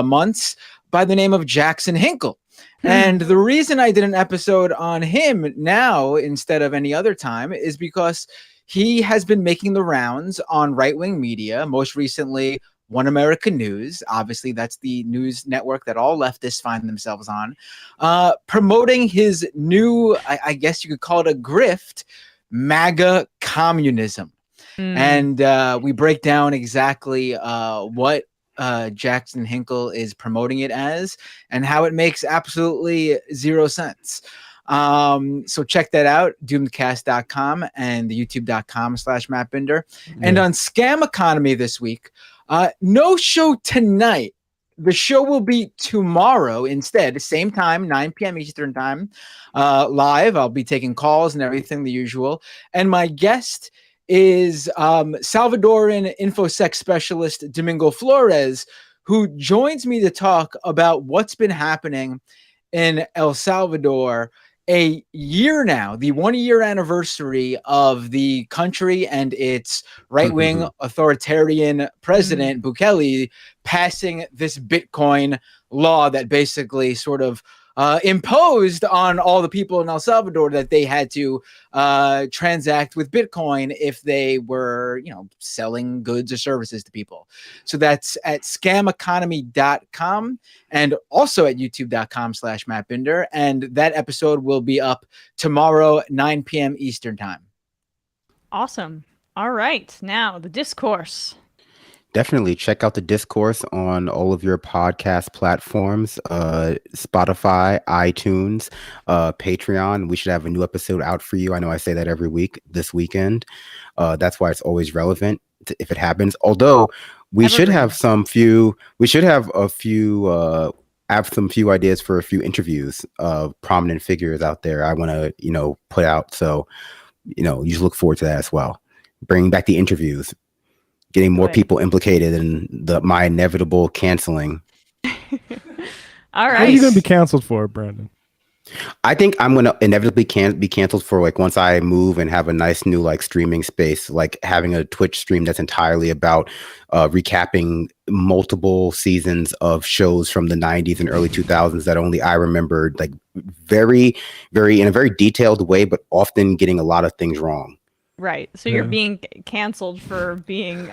months by the name of Jackson Hinkle. And the reason I did an episode on him now instead of any other time is because he has been making the rounds on right-wing media, most recently One America News. Obviously, that's the news network that all leftists find themselves on, promoting his new, I guess you could call it a grift, MAGA communism. And we break down exactly what Jackson Hinkle is promoting it as and how it makes absolutely zero sense. So check that out, doomedcast.com and the youtube.com/Matt Binder. And on Scam Economy this week, no show tonight. The show will be tomorrow instead, same time, 9 p.m. Eastern time, live. I'll be taking calls and everything, the usual. And my guest is Salvadoran InfoSec specialist Domingo Flores, who joins me to talk about what's been happening in El Salvador a year now, the 1-year anniversary of the country and its right-wing authoritarian president, Bukele, passing this Bitcoin law that basically sort of imposed on all the people in El Salvador that they had to transact with Bitcoin if they were, selling goods or services to people. So that's at scameconomy.com and also at youtube.com/Matt Binder. And that episode will be up tomorrow, 9 p.m. Eastern time. Awesome. All right. Now the discourse. Definitely check out the discourse on all of your podcast platforms, Spotify, iTunes, Patreon. We should have a new episode out for you. I know I say that every week this weekend. That's why it's always relevant if it happens. Although we should have some few ideas for a few interviews of prominent figures out there I want to, put out. So, you should look forward to that as well. Bringing back the interviews. Getting more people implicated in my inevitable canceling. All right. What are you going to be canceled for, Brandon? I think I'm going to inevitably be canceled for once I move and have a nice new streaming space, having a Twitch stream that's entirely about recapping multiple seasons of shows from the 90s and early 2000s that only I remembered, very, very in a very detailed way, but often getting a lot of things wrong. Right. So you're being canceled for being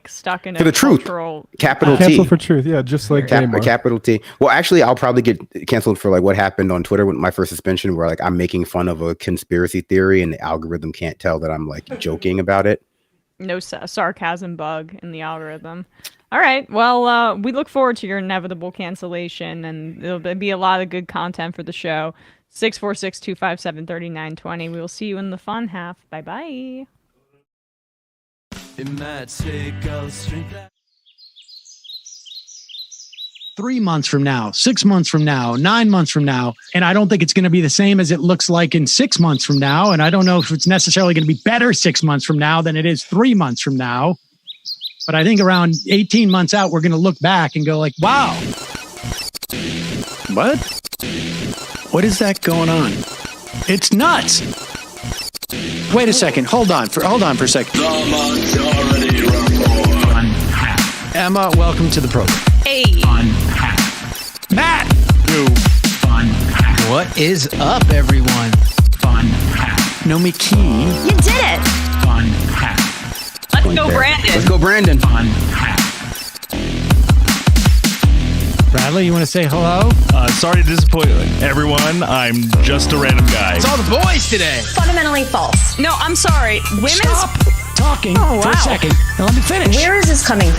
stuck in for the cultural... truth. Capital T. Canceled for truth. Yeah, just like capital T. Well, actually, I'll probably get canceled for what happened on Twitter with my first suspension, where I'm making fun of a conspiracy theory and the algorithm can't tell that I'm joking about it. No sarcasm bug in the algorithm. All right. Well, we look forward to your inevitable cancellation, and there'll be a lot of good content for the show. 646-257-3920. We will see you in the fun half. Bye-bye. It might take all the strength. 3 months from now, 6 months from now, 9 months from now, and I don't think it's going to be the same as it looks like in 6 months from now, and I don't know if it's necessarily going to be better 6 months from now than it is 3 months from now, but I think around 18 months out, we're going to look back and go wow. What? What is that going on? It's nuts. Wait a second. Hold on for a second. Emma, welcome to the program. Hey. Matt. What is up, everyone? Nomiki. You did it. Let's go, Brandon. Let's go, Brandon. Bradley, you want to say hello? Sorry to disappoint everyone. I'm just a random guy. It's all the boys today. Fundamentally false. No, I'm sorry. Women's... Stop talking for a second and let me finish. Where is this coming from?